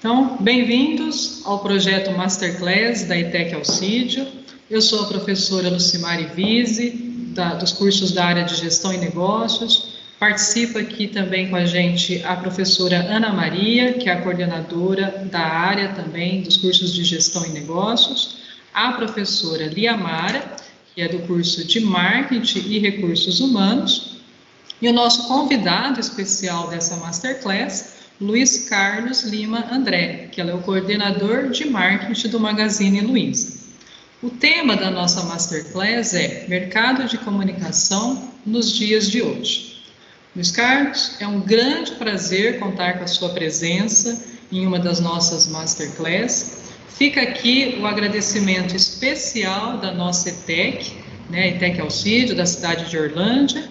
Então, bem-vindos ao projeto Masterclass da ETEC Alcídio. Eu sou a professora Lucimari Vise, dos cursos da área de Gestão e Negócios. Participa aqui também com a gente a professora Ana Maria, que é a coordenadora da área também dos cursos de Gestão e Negócios. A professora Liamara, que é do curso de Marketing e Recursos Humanos. E o nosso convidado especial dessa Masterclass, Luiz Carlos Lima André, que é o coordenador de marketing do Magazine Luiza. O tema da nossa Masterclass é Mercado de Comunicação nos dias de hoje. Luiz Carlos, é um grande prazer contar com a sua presença em uma das nossas Masterclass. Fica aqui o agradecimento especial da nossa ETEC, ETEC Alcídio, da cidade de Orlândia,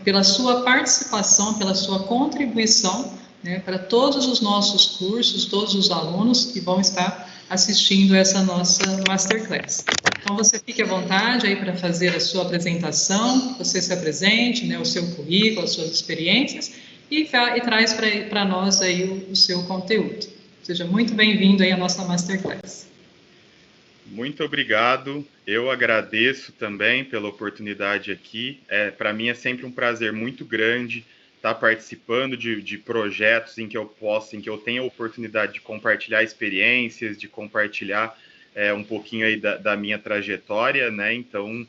pela sua participação, pela sua contribuição, para todos os nossos cursos, todos os alunos que vão estar assistindo essa nossa Masterclass. Então, você fique à vontade aí para fazer a sua apresentação, você se apresente, o seu currículo, as suas experiências, e traz para nós aí o seu conteúdo. Seja muito bem-vindo aí à nossa Masterclass. Muito obrigado, eu agradeço também pela oportunidade aqui. Para mim é sempre um prazer muito grande estar participando de projetos em que eu tenha a oportunidade de compartilhar experiências, de compartilhar um pouquinho aí da minha trajetória, né? Então,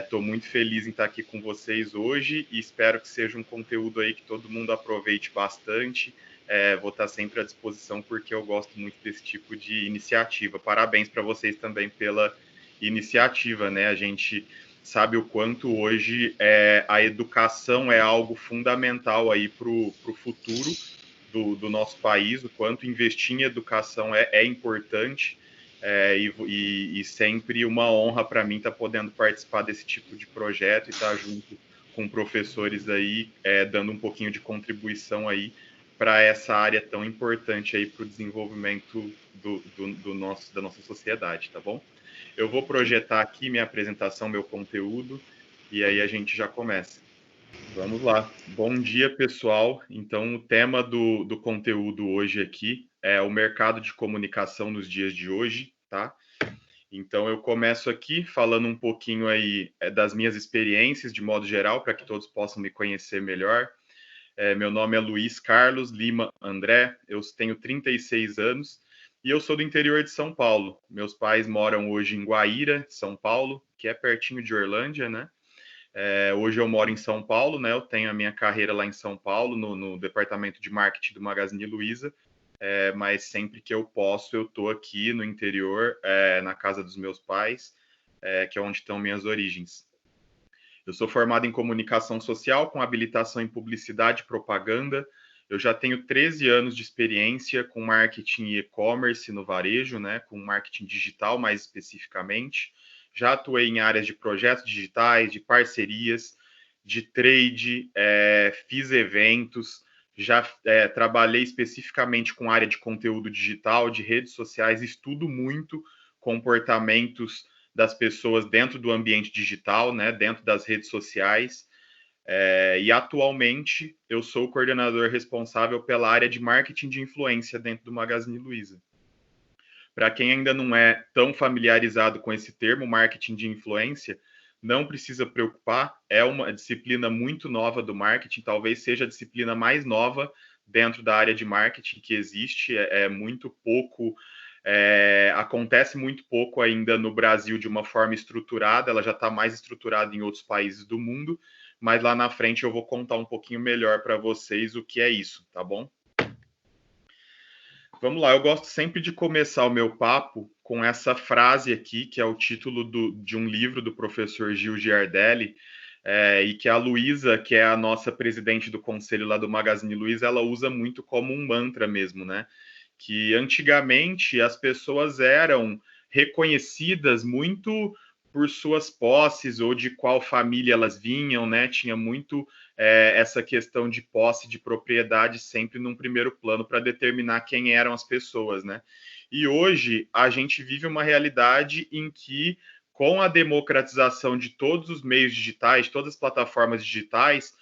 estou muito feliz em estar aqui com vocês hoje e espero que seja um conteúdo aí que todo mundo aproveite bastante. Vou estar sempre à disposição porque eu gosto muito desse tipo de iniciativa. Parabéns para vocês também pela iniciativa, né? A gente sabe o quanto hoje a educação é algo fundamental aí para o futuro do nosso país, o quanto investir em educação é importante, e sempre uma honra para mim estar podendo participar desse tipo de projeto e estar junto com professores aí, dando um pouquinho de contribuição aí para essa área tão importante aí para o desenvolvimento da nossa sociedade, tá bom? Eu vou projetar aqui minha apresentação, meu conteúdo, e aí a gente já começa. Vamos lá. Bom dia, pessoal. Então, o tema do conteúdo hoje aqui é o mercado de comunicação nos dias de hoje, tá? Então, eu começo aqui falando um pouquinho aí das minhas experiências, de modo geral, para que todos possam me conhecer melhor. Meu nome é Luiz Carlos Lima André, eu tenho 36 anos e eu sou do interior de São Paulo. Meus pais moram hoje em Guaíra, São Paulo, que é pertinho de Orlândia, né? Hoje eu moro em São Paulo, né? Eu tenho a minha carreira lá em São Paulo, no departamento de marketing do Magazine Luiza, mas sempre que eu posso, eu estou aqui no interior, na casa dos meus pais, que é onde estão minhas origens. Eu sou formado em comunicação social com habilitação em publicidade e propaganda. Eu já tenho 13 anos de experiência com marketing e e-commerce no varejo, né, com marketing digital mais especificamente. Já atuei em áreas de projetos digitais, de parcerias, de trade, fiz eventos, já trabalhei especificamente com área de conteúdo digital, de redes sociais, estudo muito comportamentos das pessoas dentro do ambiente digital, né, dentro das redes sociais. E atualmente eu sou o coordenador responsável pela área de marketing de influência dentro do Magazine Luiza. Para quem ainda não é tão familiarizado com esse termo, marketing de influência, não precisa preocupar, é uma disciplina muito nova do marketing, talvez seja a disciplina mais nova dentro da área de marketing que existe, muito pouco. Acontece muito pouco ainda no Brasil de uma forma estruturada, ela já está mais estruturada em outros países do mundo, mas lá na frente eu vou contar um pouquinho melhor para vocês o que é isso, tá bom? Vamos lá, eu gosto sempre de começar o meu papo com essa frase aqui, que é o título de um livro do professor Gil Giardelli, e que a Luísa, que é a nossa presidente do conselho lá do Magazine Luiza, ela usa muito como um mantra mesmo, né? Que antigamente as pessoas eram reconhecidas muito por suas posses ou de qual família elas vinham, né? Tinha muito essa questão de posse, de propriedade sempre num primeiro plano para determinar quem eram as pessoas, né? E hoje a gente vive uma realidade em que, com a democratização de todos os meios digitais, todas as plataformas digitais,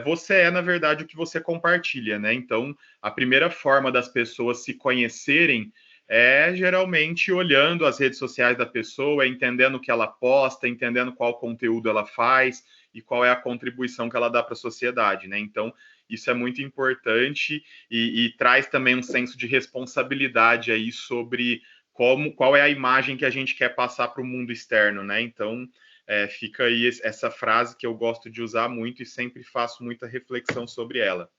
você é, na verdade, o que você compartilha, né? Então, a primeira forma das pessoas se conhecerem é geralmente olhando as redes sociais da pessoa, entendendo o que ela posta, entendendo qual conteúdo ela faz e qual é a contribuição que ela dá para a sociedade, né? Então, isso é muito importante e traz também um senso de responsabilidade aí sobre qual é a imagem que a gente quer passar para o mundo externo, né? Então, fica aí essa frase que eu gosto de usar muito e sempre faço muita reflexão sobre ela.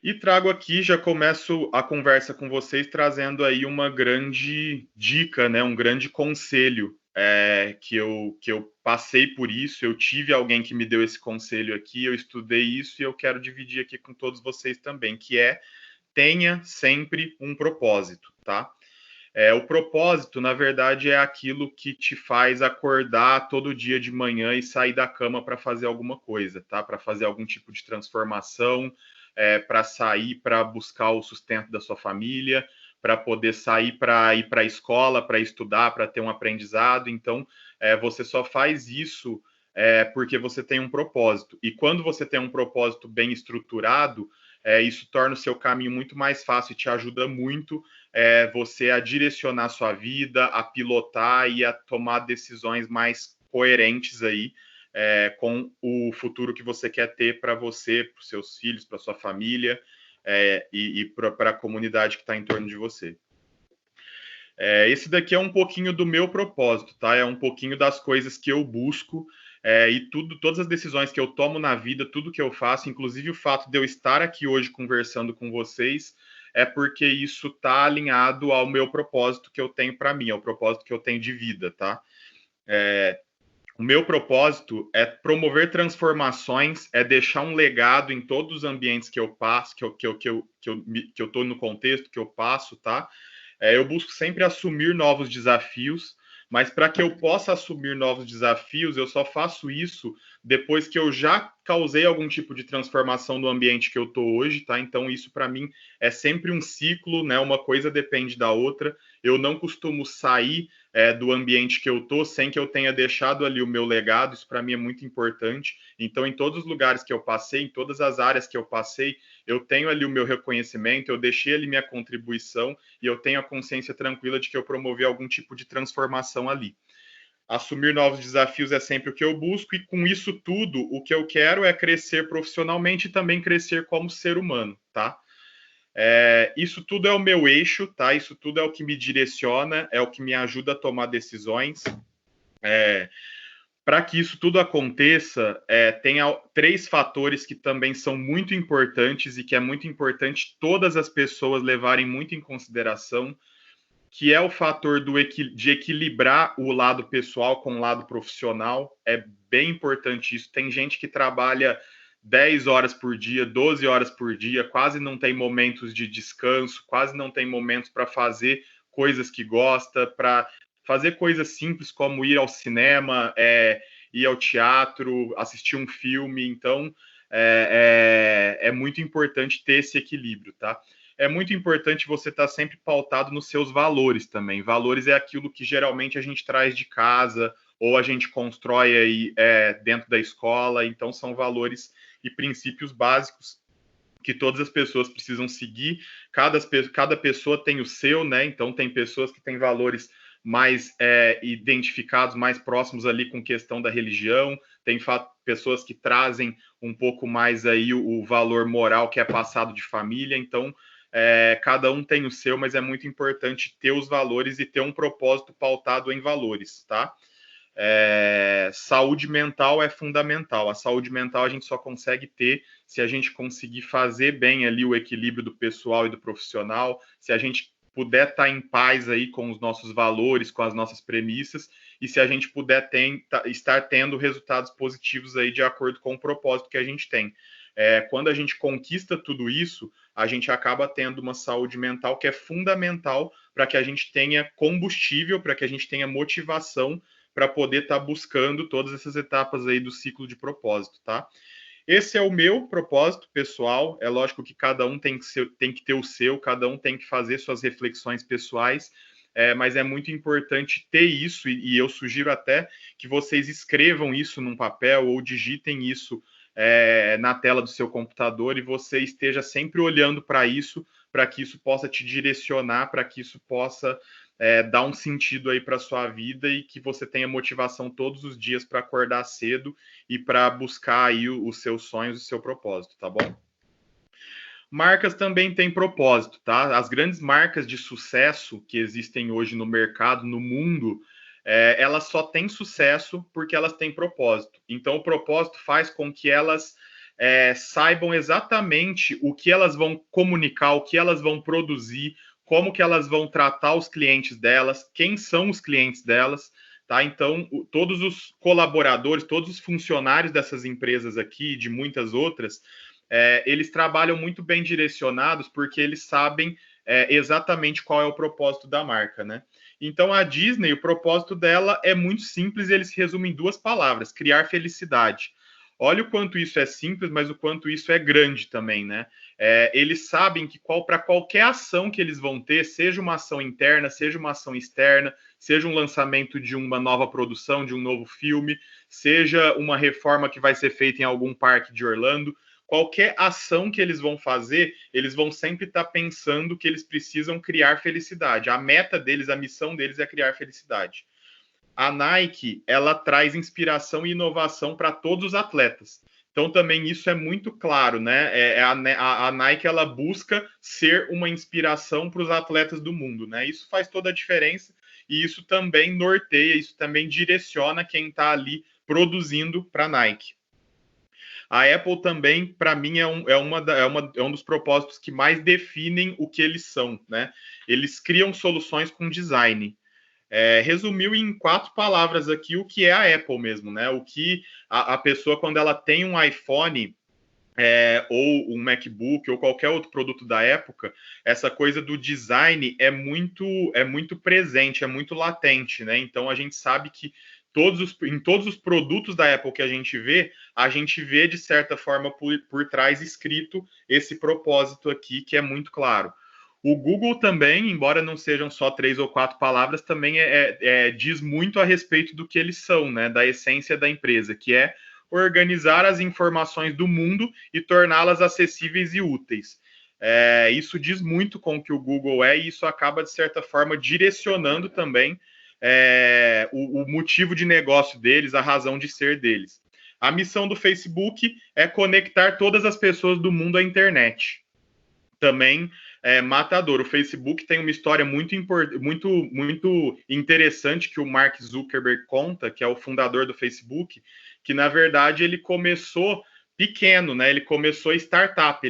E trago aqui, já começo a conversa com vocês trazendo aí uma grande dica, né? Um grande conselho que eu passei por isso, eu tive alguém que me deu esse conselho aqui, eu estudei isso e eu quero dividir aqui com todos vocês também, que é tenha sempre um propósito, tá? O propósito, na verdade, é aquilo que te faz acordar todo dia de manhã e sair da cama para fazer alguma coisa, tá? Para fazer algum tipo de transformação, para sair para buscar o sustento da sua família, para poder sair para ir para a escola, para estudar, para ter um aprendizado. Então, você só faz isso porque você tem um propósito. E quando você tem um propósito bem estruturado, isso torna o seu caminho muito mais fácil e te ajuda muito você a direcionar sua vida, a pilotar e a tomar decisões mais coerentes aí com o futuro que você quer ter para você, para os seus filhos, para sua família e para a comunidade que está em torno de você. Esse daqui é um pouquinho do meu propósito, tá? É um pouquinho das coisas que eu busco e todas as decisões que eu tomo na vida, tudo que eu faço, inclusive o fato de eu estar aqui hoje conversando com vocês, é porque isso está alinhado ao meu propósito que eu tenho para mim, ao propósito que eu tenho de vida, tá? O meu propósito é promover transformações, é deixar um legado em todos os ambientes que eu passo, que eu estou no contexto que eu passo, tá? Eu busco sempre assumir novos desafios, mas para que eu possa assumir novos desafios, eu só faço isso depois que eu já causei algum tipo de transformação no ambiente que eu estou hoje, tá? Então, isso para mim é sempre um ciclo, né? Uma coisa depende da outra. Eu não costumo sair do ambiente que eu estou sem que eu tenha deixado ali o meu legado. Isso para mim é muito importante. Então, em todos os lugares que eu passei, em todas as áreas que eu passei, eu tenho ali o meu reconhecimento, eu deixei ali minha contribuição e eu tenho a consciência tranquila de que eu promovi algum tipo de transformação ali. Assumir novos desafios é sempre o que eu busco, e com isso tudo, o que eu quero é crescer profissionalmente e também crescer como ser humano, tá? Isso tudo é o meu eixo, tá? Isso tudo é o que me direciona, é o que me ajuda a tomar decisões. Para que isso tudo aconteça, tem 3 fatores que também são muito importantes e que é muito importante todas as pessoas levarem muito em consideração, que é o fator de equilibrar o lado pessoal com o lado profissional. É bem importante isso. Tem gente que trabalha 10 horas por dia, 12 horas por dia, quase não tem momentos de descanso, quase não tem momentos para fazer coisas que gosta, para fazer coisas simples como ir ao cinema, ir ao teatro, assistir um filme. Então, é muito importante ter esse equilíbrio, tá? É muito importante você estar sempre pautado nos seus valores também. Valores é aquilo que geralmente a gente traz de casa ou a gente constrói aí dentro da escola. Então, são valores e princípios básicos que todas as pessoas precisam seguir. Cada pessoa tem o seu, né? Então, tem pessoas que têm valores mais identificados, mais próximos ali com questão da religião. Tem pessoas que trazem um pouco mais aí o valor moral que é passado de família. Então, cada um tem o seu, mas é muito importante ter os valores e ter um propósito pautado em valores, tá? Saúde mental é fundamental. A saúde mental a gente só consegue ter se a gente conseguir fazer bem ali o equilíbrio do pessoal e do profissional, se a gente puder estar em paz aí com os nossos valores, com as nossas premissas, e se a gente puder estar tendo resultados positivos aí de acordo com o propósito que a gente tem. Quando a gente conquista tudo isso, a gente acaba tendo uma saúde mental que é fundamental para que a gente tenha combustível, para que a gente tenha motivação para poder estar buscando todas essas etapas aí do ciclo de propósito, tá? Esse é o meu propósito pessoal. É lógico que cada um tem que ter o seu, cada um tem que fazer suas reflexões pessoais, mas é muito importante ter isso, e eu sugiro até que vocês escrevam isso num papel ou digitem isso na tela do seu computador e você esteja sempre olhando para que isso possa te direcionar, para que isso possa dar um sentido aí para a sua vida e que você tenha motivação todos os dias para acordar cedo e para buscar aí os seus sonhos e o seu propósito, tá bom? Marcas também têm propósito, tá? As grandes marcas de sucesso que existem hoje no mercado, no mundo, elas só têm sucesso porque elas têm propósito. Então, o propósito faz com que elas saibam exatamente o que elas vão comunicar, o que elas vão produzir, como que elas vão tratar os clientes delas, quem são os clientes delas, tá? Então, todos os colaboradores, todos os funcionários dessas empresas aqui, de muitas outras, eles trabalham muito bem direcionados porque eles sabem exatamente qual é o propósito da marca, né? Então, a Disney, o propósito dela é muito simples e ele se resume em 2 palavras: criar felicidade. Olha o quanto isso é simples, mas o quanto isso é grande também, né? Eles sabem que para qualquer ação que eles vão ter, seja uma ação interna, seja uma ação externa, seja um lançamento de uma nova produção, de um novo filme, seja uma reforma que vai ser feita em algum parque de Orlando, qualquer ação que eles vão fazer, eles vão sempre estar pensando que eles precisam criar felicidade. A meta deles, a missão deles é criar felicidade. A Nike, ela traz inspiração e inovação para todos os atletas. Então, também isso é muito claro, né? A Nike, ela busca ser uma inspiração para os atletas do mundo, né? Isso faz toda a diferença e isso também norteia, isso também direciona quem está ali produzindo para a Nike. A Apple também, para mim, é um dos propósitos que mais definem o que eles são, né? Eles criam soluções com design. Resumiu em 4 palavras aqui o que é a Apple mesmo, né? O que a pessoa, quando ela tem um iPhone ou um MacBook ou qualquer outro produto da época, essa coisa do design é muito presente, é muito latente, né? Então a gente sabe que em todos os produtos da Apple que a gente vê de certa forma por trás escrito esse propósito aqui que é muito claro. O Google também, embora não sejam só 3 ou 4 palavras, também diz muito a respeito do que eles são, né? Da essência da empresa, que é organizar as informações do mundo e torná-las acessíveis e úteis. Isso diz muito com o que o Google é e isso acaba, de certa forma, direcionando também o motivo de negócio deles, a razão de ser deles. A missão do Facebook é conectar todas as pessoas do mundo à internet. Também matador. O Facebook tem uma história muito interessante que o Mark Zuckerberg conta, que é o fundador do Facebook, que na verdade ele começou pequeno, né? Ele começou startup.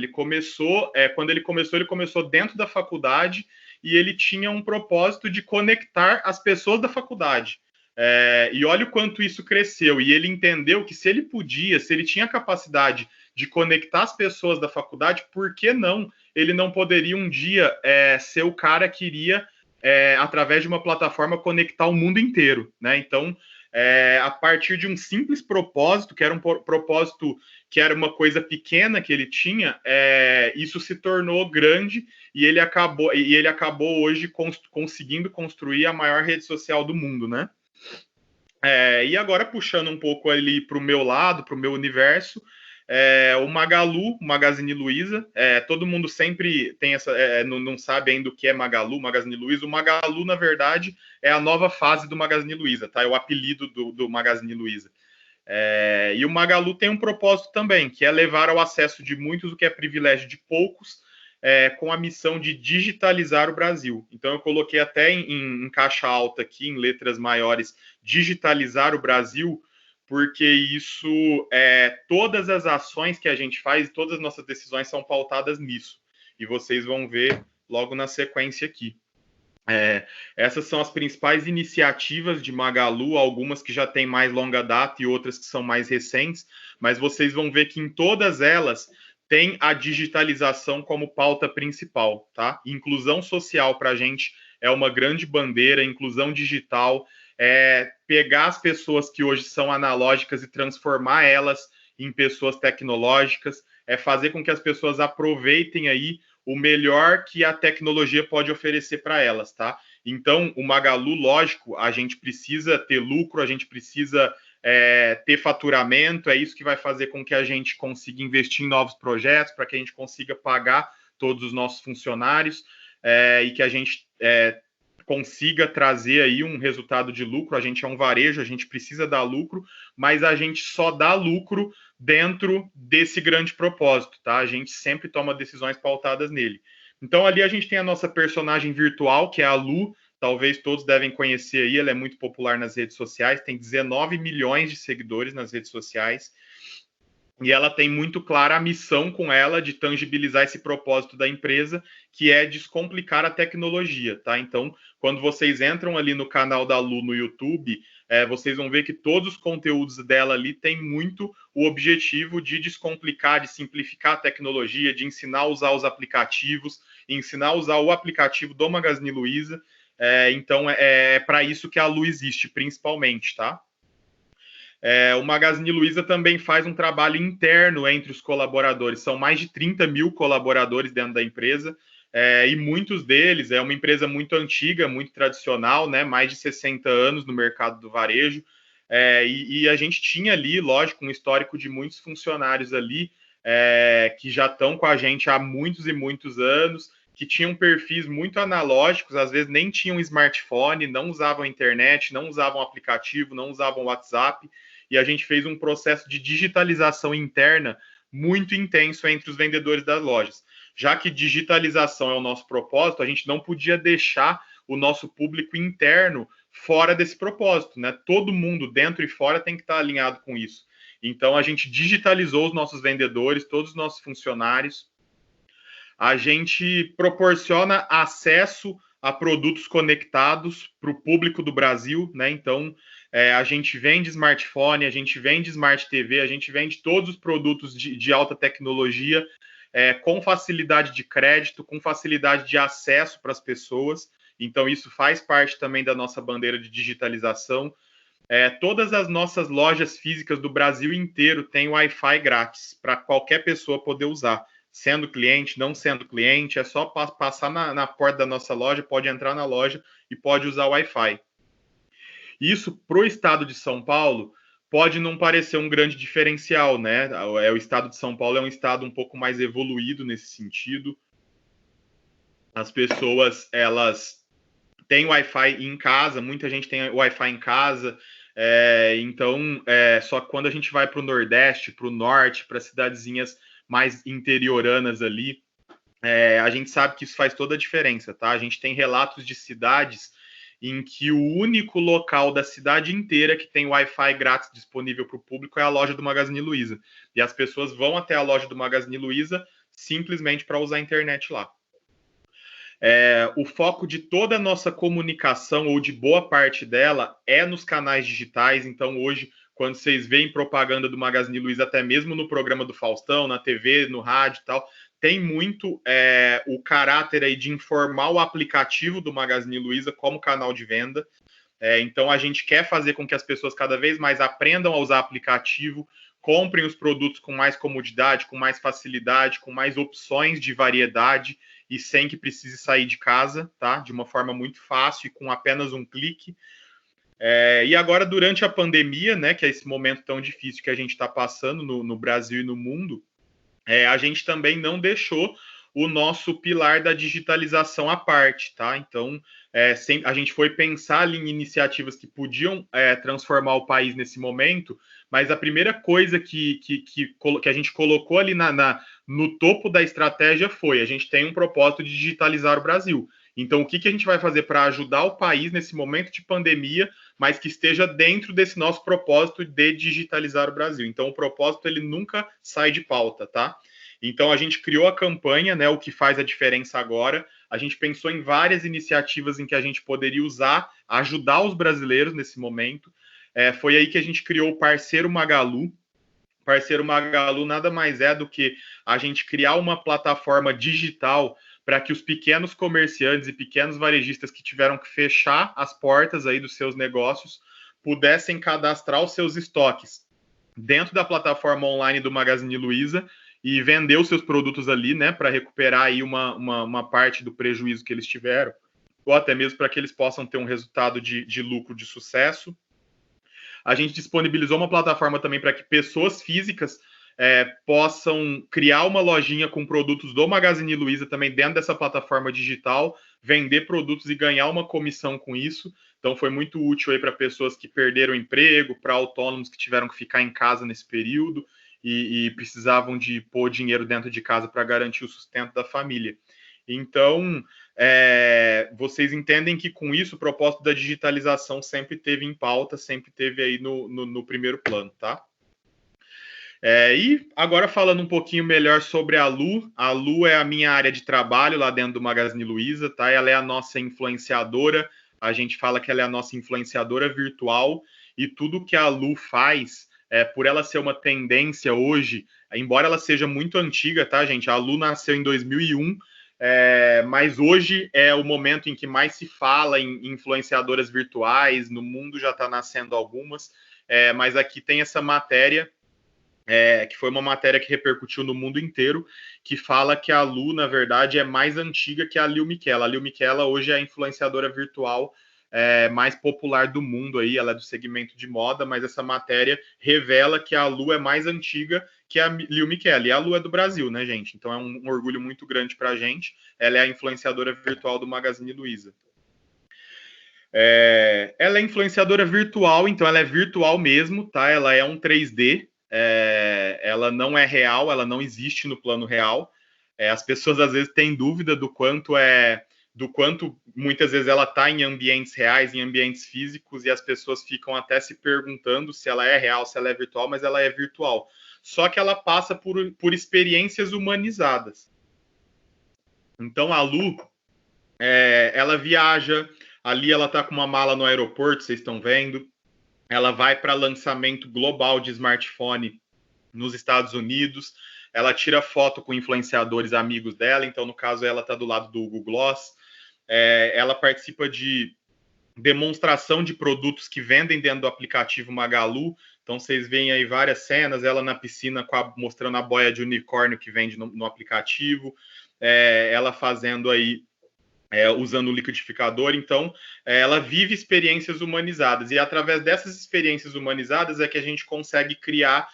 Quando ele começou dentro da faculdade e ele tinha um propósito de conectar as pessoas da faculdade. E olha o quanto isso cresceu. E ele entendeu que se ele tinha capacidade de conectar as pessoas da faculdade, por que não? Ele não poderia um dia ser o cara que iria, através de uma plataforma, conectar o mundo inteiro, né? Então, a partir de um simples propósito, que era um propósito que era uma coisa pequena que ele tinha, isso se tornou grande e ele acabou hoje conseguindo construir a maior rede social do mundo, né? E agora, puxando um pouco ali para o meu lado, para o meu universo, o Magalu, Magazine Luiza, todo mundo sempre tem não sabe ainda o que é Magalu, Magazine Luiza. O Magalu, na verdade, é a nova fase do Magazine Luiza, tá? É o apelido do Magazine Luiza. E o Magalu tem um propósito também, que é levar ao acesso de muitos o que é privilégio de poucos, com a missão de digitalizar o Brasil. Então, eu coloquei até em caixa alta aqui, em letras maiores, digitalizar o Brasil, porque isso, todas as ações que a gente faz, todas as nossas decisões são pautadas nisso. E vocês vão ver logo na sequência aqui. Essas são as principais iniciativas de Magalu, algumas que já têm mais longa data e outras que são mais recentes, mas vocês vão ver que em todas elas tem a digitalização como pauta principal, tá? Inclusão social para a gente é uma grande bandeira, inclusão digital, pegar as pessoas que hoje são analógicas e transformar elas em pessoas tecnológicas, fazer com que as pessoas aproveitem aí o melhor que a tecnologia pode oferecer para elas, tá? Então, o Magalu, lógico, a gente precisa ter lucro, a gente precisa ter faturamento, é isso que vai fazer com que a gente consiga investir em novos projetos, para que a gente consiga pagar todos os nossos funcionários e que a gente consiga trazer aí um resultado de lucro. A gente é um varejo, a gente precisa dar lucro, mas a gente só dá lucro dentro desse grande propósito, tá? A gente sempre toma decisões pautadas nele. Então, ali a gente tem a nossa personagem virtual, que é a Lu, talvez todos devem conhecer aí, ela é muito popular nas redes sociais, tem 19 milhões de seguidores nas redes sociais, e ela tem muito clara a missão com ela de tangibilizar esse propósito da empresa, que é descomplicar a tecnologia, tá? Então, quando vocês entram ali no canal da Lu no YouTube, vocês vão ver que todos os conteúdos dela ali têm muito o objetivo de descomplicar, de simplificar a tecnologia, de ensinar a usar os aplicativos, ensinar a usar o aplicativo do Magazine Luiza. Então, é para isso que a Lu existe, principalmente, tá? O Magazine Luiza também faz um trabalho interno entre os colaboradores. São mais de 30 mil colaboradores dentro da empresa, e muitos deles é uma empresa muito antiga, muito tradicional, né? Mais de 60 anos no mercado do varejo. E a gente tinha ali, lógico, um histórico de muitos funcionários ali que já estão com a gente há muitos e muitos anos, que tinham perfis muito analógicos, às vezes nem tinham smartphone, não usavam internet, não usavam aplicativo, não usavam WhatsApp, e a gente fez um processo de digitalização interna muito intenso entre os vendedores das lojas. Já que digitalização é o nosso propósito, a gente não podia deixar o nosso público interno fora desse propósito, né? Todo mundo, dentro e fora, tem que estar alinhado com isso. Então, a gente digitalizou os nossos vendedores, todos os nossos funcionários. A gente proporciona acesso a produtos conectados para o público do Brasil, né? Então, a gente vende smartphone, a gente vende smart TV, a gente vende todos os produtos de alta tecnologia com facilidade de crédito, com facilidade de acesso para as pessoas. Então, isso faz parte também da nossa bandeira de digitalização. Todas as nossas lojas físicas do Brasil inteiro têm Wi-Fi grátis para qualquer pessoa poder usar. Sendo cliente, não sendo cliente, é só passar na porta da nossa loja, pode entrar na loja e pode usar o Wi-Fi. Isso, para o estado de São Paulo, pode não parecer um grande diferencial, né? O estado de São Paulo é um estado um pouco mais evoluído nesse sentido. As pessoas, elas têm Wi-Fi em casa, muita gente tem Wi-Fi em casa, então, só que quando a gente vai para o Nordeste, para o Norte, para cidadezinhas mais interioranas ali, a gente sabe que isso faz toda a diferença, tá? A gente tem relatos de cidades em que o único local da cidade inteira que tem Wi-Fi grátis disponível para o público é a loja do Magazine Luiza. E as pessoas vão até a loja do Magazine Luiza simplesmente para usar a internet lá. O foco de toda a nossa comunicação, ou de boa parte dela, é nos canais digitais. Então, hoje, quando vocês veem propaganda do Magazine Luiza, até mesmo no programa do Faustão, na TV, no rádio e tal, tem muito o caráter aí de informar o aplicativo do Magazine Luiza como canal de venda. Então, a gente quer fazer com que as pessoas cada vez mais aprendam a usar aplicativo, comprem os produtos com mais comodidade, com mais facilidade, com mais opções de variedade e sem que precise sair de casa, tá? De uma forma muito fácil e com apenas um clique. E agora, durante a pandemia, né, que é esse momento tão difícil que a gente está passando no Brasil e no mundo, a gente também não deixou o nosso pilar da digitalização à parte, tá? Então, a gente foi pensar ali em iniciativas que podiam transformar o país nesse momento, mas a primeira coisa que a gente colocou ali no topo da estratégia foi: a gente tem um propósito de digitalizar o Brasil. Então, o que a gente vai fazer para ajudar o país nesse momento de pandemia, mas que esteja dentro desse nosso propósito de digitalizar o Brasil? Então, o propósito, ele nunca sai de pauta, tá? Então, a gente criou a campanha, né, o que faz a diferença agora. A gente pensou em várias iniciativas em que a gente poderia usar, ajudar os brasileiros nesse momento. Foi aí que a gente criou o Parceiro Magalu. Parceiro Magalu nada mais é do que a gente criar uma plataforma digital para que os pequenos comerciantes e pequenos varejistas que tiveram que fechar as portas aí dos seus negócios pudessem cadastrar os seus estoques dentro da plataforma online do Magazine Luiza e vender os seus produtos ali, né, para recuperar aí uma parte do prejuízo que eles tiveram, ou até mesmo para que eles possam ter um resultado de lucro de sucesso. a gente disponibilizou uma plataforma também para que pessoas físicas possam criar uma lojinha com produtos do Magazine Luiza também dentro dessa plataforma digital, vender produtos e ganhar uma comissão com isso. Então foi muito útil aí para pessoas que perderam o emprego, para autônomos que tiveram que ficar em casa nesse período e precisavam de pôr dinheiro dentro de casa para garantir o sustento da família. Então, vocês entendem que com isso o propósito da digitalização sempre teve em pauta, sempre teve aí no primeiro plano, tá? E agora falando um pouquinho melhor sobre a Lu é a minha área de trabalho lá dentro do Magazine Luiza, tá? Ela é a nossa influenciadora, a gente fala que ela é a nossa influenciadora virtual, e tudo que a Lu faz, por ela ser uma tendência hoje, embora ela seja muito antiga, tá, gente? A Lu nasceu em 2001, mas hoje é o momento em que mais se fala em influenciadoras virtuais, no mundo já está nascendo algumas, mas aqui tem essa matéria, que foi uma matéria que repercutiu no mundo inteiro, que fala que a Lu, na verdade, é mais antiga que a Lil Miquela. A Lil Miquela hoje é a influenciadora virtual mais popular do mundo, aí, ela é do segmento de moda, mas essa matéria revela que a Lu é mais antiga que a Lil Miquela. E a Lu é do Brasil, né, gente? Então é um orgulho muito grande para a gente. Ela é a influenciadora virtual do Magazine Luiza. Ela é influenciadora virtual, então ela é virtual mesmo, tá? Ela é um 3D, ela não é real, ela não existe no plano real. As pessoas às vezes têm dúvida do quanto muitas vezes ela está em ambientes reais, em ambientes físicos, e as pessoas ficam até se perguntando se ela é real, se ela é virtual, mas ela é virtual. Só que ela passa por experiências humanizadas. Então a Lu, ela viaja, ali ela está com uma mala no aeroporto, vocês estão vendo. Ela vai para lançamento global de smartphone nos Estados Unidos. Ela tira foto com influenciadores amigos dela. Então, no caso, ela está do lado do Google Gloss. Ela participa de demonstração de produtos que vendem dentro do aplicativo Magalu. Então, vocês veem aí várias cenas. Ela na piscina mostrando a boia de unicórnio que vende no aplicativo. Ela fazendo aí usando o liquidificador. Então, ela vive experiências humanizadas, e através dessas experiências humanizadas é que a gente consegue criar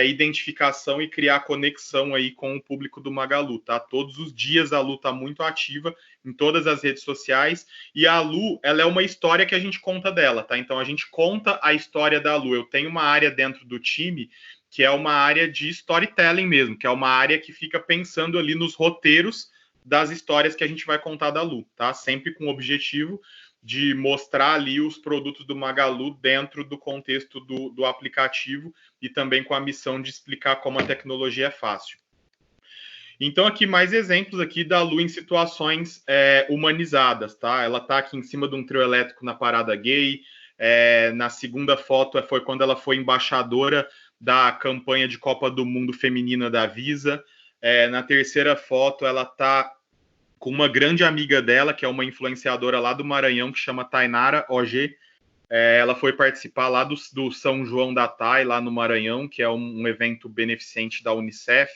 identificação e criar conexão aí com o público do Magalu, tá? Todos os dias a Lu tá muito ativa em todas as redes sociais, e a Lu, ela é uma história que a gente conta dela, tá? Então a gente conta a história da Lu. Eu tenho uma área dentro do time que é uma área de storytelling mesmo, que é uma área que fica pensando ali nos roteiros das histórias que a gente vai contar da Lu, tá? Sempre com o objetivo de mostrar ali os produtos do Magalu dentro do contexto do aplicativo, e também com a missão de explicar como a tecnologia é fácil. Então, aqui mais exemplos aqui da Lu em situações humanizadas, tá? Ela tá aqui em cima de um trio elétrico na parada gay. Na segunda foto foi quando ela foi embaixadora da campanha de Copa do Mundo Feminina da Visa. Na terceira foto, ela tá com uma grande amiga dela, que é uma influenciadora lá do Maranhão, que chama Tainara OG. Ela foi participar lá do São João da Tai, lá no Maranhão, que é um evento beneficente da Unicef.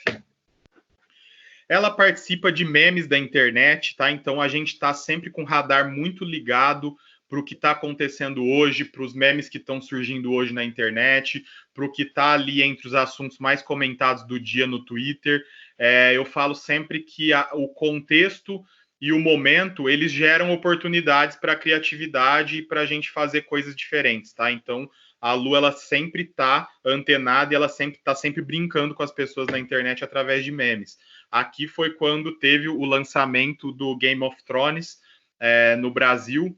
Ela participa de memes da internet, tá? Então a gente está sempre com o radar muito ligado para o que está acontecendo hoje, para os memes que estão surgindo hoje na internet, para o que está ali entre os assuntos mais comentados do dia no Twitter. Eu falo sempre que o contexto e o momento, eles geram oportunidades para a criatividade e para a gente fazer coisas diferentes, tá? Então, a Lu, ela sempre está antenada e ela sempre está sempre brincando com as pessoas na internet através de memes. Aqui foi quando teve o lançamento do Game of Thrones no Brasil,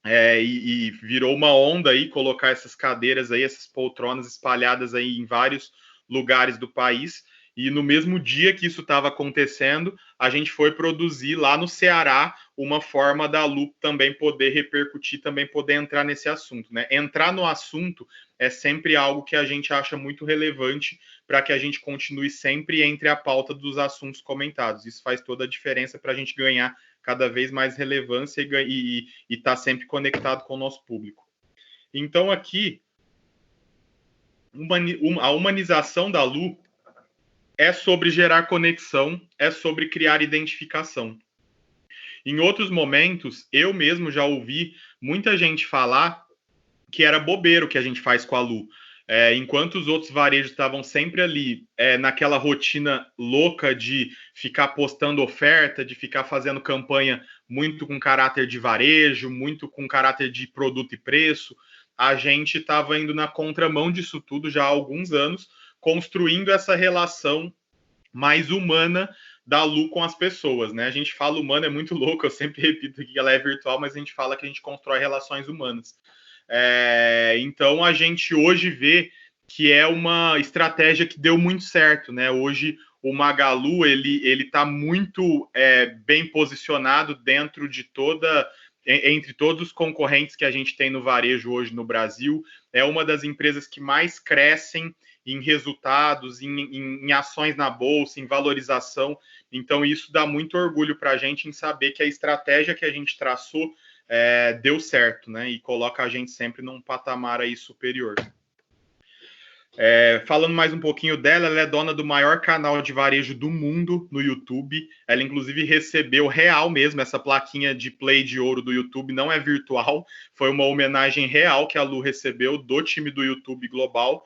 e virou uma onda aí colocar essas cadeiras aí, essas poltronas espalhadas aí em vários lugares do país. E no mesmo dia que isso estava acontecendo, a gente foi produzir lá no Ceará uma forma da Lu também poder repercutir, também poder entrar nesse assunto, né? Entrar no assunto é sempre algo que a gente acha muito relevante para que a gente continue sempre entre a pauta dos assuntos comentados. Isso faz toda a diferença para a gente ganhar cada vez mais relevância e estar sempre conectado com o nosso público. Então, aqui, a humanização da Lu é sobre gerar conexão, é sobre criar identificação. Em outros momentos, eu mesmo já ouvi muita gente falar que era bobeira o que a gente faz com a Lu. Enquanto os outros varejos estavam sempre ali naquela rotina louca de ficar postando oferta, de ficar fazendo campanha muito com caráter de varejo, muito com caráter de produto e preço, a gente estava indo na contramão disso tudo já há alguns anos, construindo essa relação mais humana da Lu com as pessoas, né? A gente fala humana, é muito louco, eu sempre repito que ela é virtual, mas a gente fala que a gente constrói relações humanas. Então a gente hoje vê que é uma estratégia que deu muito certo, né? Hoje o Magalu ele está muito bem posicionado dentro de entre todos os concorrentes que a gente tem no varejo hoje no Brasil. É uma das empresas que mais crescem em resultados, em ações na bolsa, em valorização. Então isso dá muito orgulho para a gente em saber que a estratégia que a gente traçou deu certo, né? E coloca a gente sempre num patamar aí superior. Falando mais um pouquinho dela, ela é dona do maior canal de varejo do mundo no YouTube. Ela, inclusive, recebeu real mesmo essa plaquinha de Play de Ouro do YouTube, não é virtual, foi uma homenagem real que a Lu recebeu do time do YouTube Global,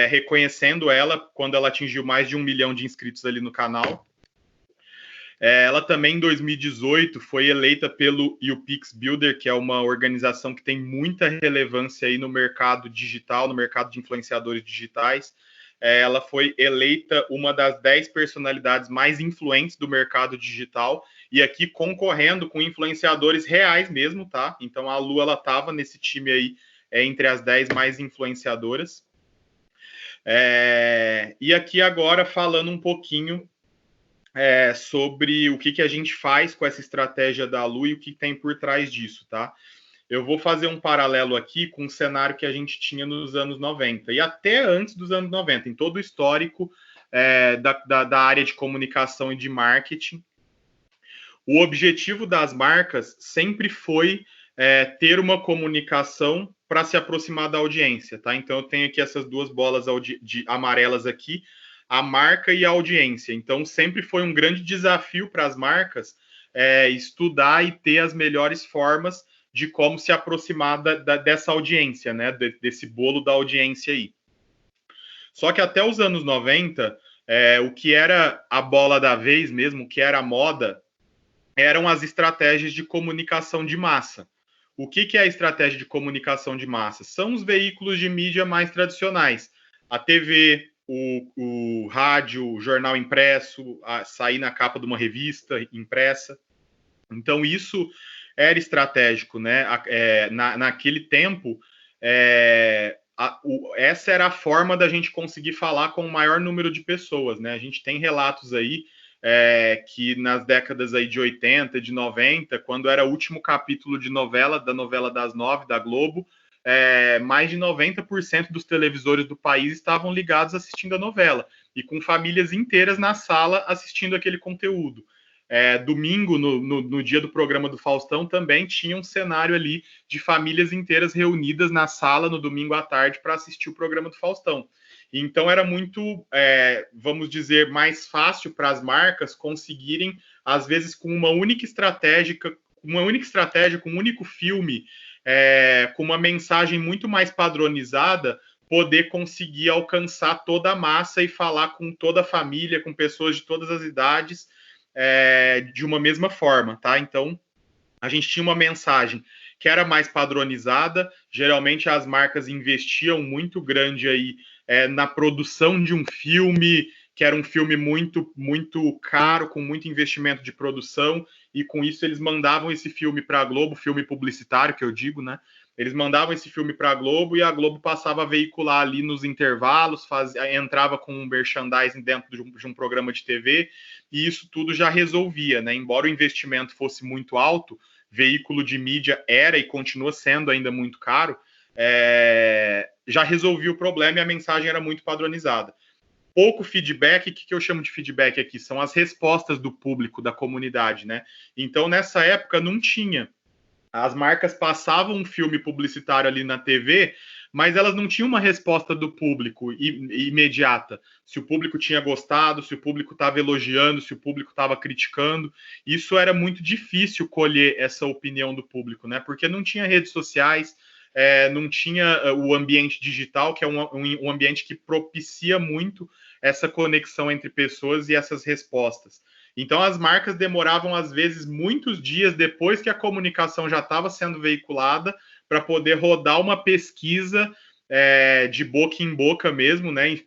reconhecendo ela quando ela atingiu mais de 1 milhão de inscritos ali no canal. Ela também, em 2018, foi eleita pelo UPix Builder, que é uma organização que tem muita relevância aí no mercado digital, no mercado de influenciadores digitais. Ela foi eleita uma das 10 personalidades mais influentes do mercado digital, e aqui concorrendo com influenciadores reais mesmo, tá? Então a Lu, ela estava nesse time aí, entre as 10 mais influenciadoras. E aqui agora falando um pouquinho sobre o que a gente faz com essa estratégia da Lu e o que tem por trás disso, tá? Eu vou fazer um paralelo aqui com o cenário que a gente tinha nos anos 90 e até antes dos anos 90, em todo o histórico da área de comunicação e de marketing. O objetivo das marcas sempre foi ter uma comunicação para se aproximar da audiência, tá? Então eu tenho aqui essas duas bolas amarelas aqui, a marca e a audiência. Então, sempre foi um grande desafio para as marcas estudar e ter as melhores formas de como se aproximar dessa audiência, né? Desse bolo da audiência aí. Só que até os anos 90, o que era a bola da vez mesmo, o que era a moda, eram as estratégias de comunicação de massa. O que é a estratégia de comunicação de massa? São os veículos de mídia mais tradicionais. A TV, o rádio, o jornal impresso, sair na capa de uma revista impressa. Então, isso era estratégico, né? Naquele tempo, essa era a forma da gente conseguir falar com o maior número de pessoas, né? A gente tem relatos aí que nas décadas aí de 80, de 90, quando era o último capítulo de novela, da novela das 9, da Globo, mais de 90% dos televisores do país estavam ligados assistindo a novela, e com famílias inteiras na sala assistindo aquele conteúdo. Domingo, no dia do programa do Faustão, também tinha um cenário ali de famílias inteiras reunidas na sala no domingo à tarde para assistir o programa do Faustão. Então era muito, vamos dizer, mais fácil para as marcas conseguirem, às vezes, com uma única estratégia, com um único filme, com uma mensagem muito mais padronizada, poder conseguir alcançar toda a massa e falar com toda a família, com pessoas de todas as idades, de uma mesma forma, tá? Então, a gente tinha uma mensagem que era mais padronizada, geralmente as marcas investiam muito grande aí na produção de um filme, que era um filme muito, muito caro, com muito investimento de produção, e com isso eles mandavam esse filme para a Globo, filme publicitário, que eu digo, né? Eles mandavam esse filme para a Globo e a Globo passava a veicular ali nos intervalos, entrava com um merchandising dentro de um programa de TV, e isso tudo já resolvia, né? Embora o investimento fosse muito alto, veículo de mídia era e continua sendo ainda muito caro, já resolvia o problema e a mensagem era muito padronizada. Pouco feedback, o que eu chamo de feedback aqui? São as respostas do público, da comunidade, né? Então, nessa época, não tinha. As marcas passavam um filme publicitário ali na TV, mas elas não tinham uma resposta do público imediata. Se o público tinha gostado, se o público estava elogiando, se o público estava criticando. Isso era muito difícil colher essa opinião do público, né? Porque não tinha redes sociais, não tinha o ambiente digital, que é um ambiente que propicia muito essa conexão entre pessoas e essas respostas. Então, as marcas demoravam, às vezes, muitos dias depois que a comunicação já estava sendo veiculada para poder rodar uma pesquisa de boca em boca mesmo, né?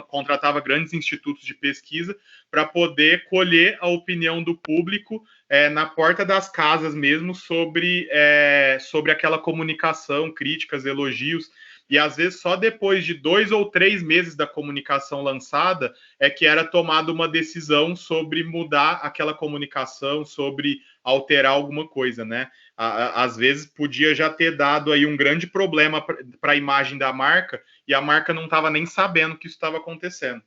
Contratava grandes institutos de pesquisa para poder colher a opinião do público na porta das casas mesmo sobre aquela comunicação, críticas, elogios. E às vezes só depois de 2 ou 3 meses da comunicação lançada é que era tomada uma decisão sobre mudar aquela comunicação, sobre alterar alguma coisa, né? Às vezes podia já ter dado aí um grande problema para a imagem da marca e a marca não estava nem sabendo que isso estava acontecendo.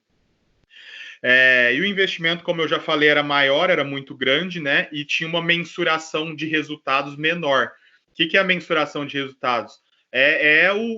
E o investimento, como eu já falei, era maior, era muito grande, né? E tinha uma mensuração de resultados menor. O que é a mensuração de resultados?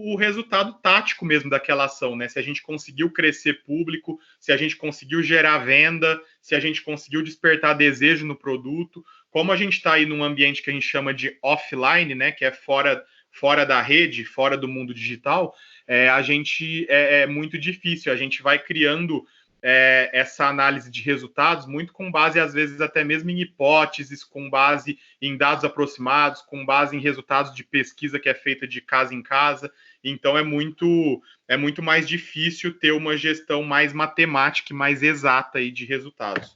O resultado tático mesmo daquela ação, né? Se a gente conseguiu crescer público, se a gente conseguiu gerar venda, se a gente conseguiu despertar desejo no produto. Como a gente está aí num ambiente que a gente chama de offline, né? Que é fora da rede, fora do mundo digital, é muito difícil. A gente vai criando essa análise de resultados muito com base, às vezes, até mesmo em hipóteses, com base em dados aproximados, com base em resultados de pesquisa que é feita de casa em casa. Então, é muito mais difícil ter uma gestão mais matemática e mais exata aí de resultados.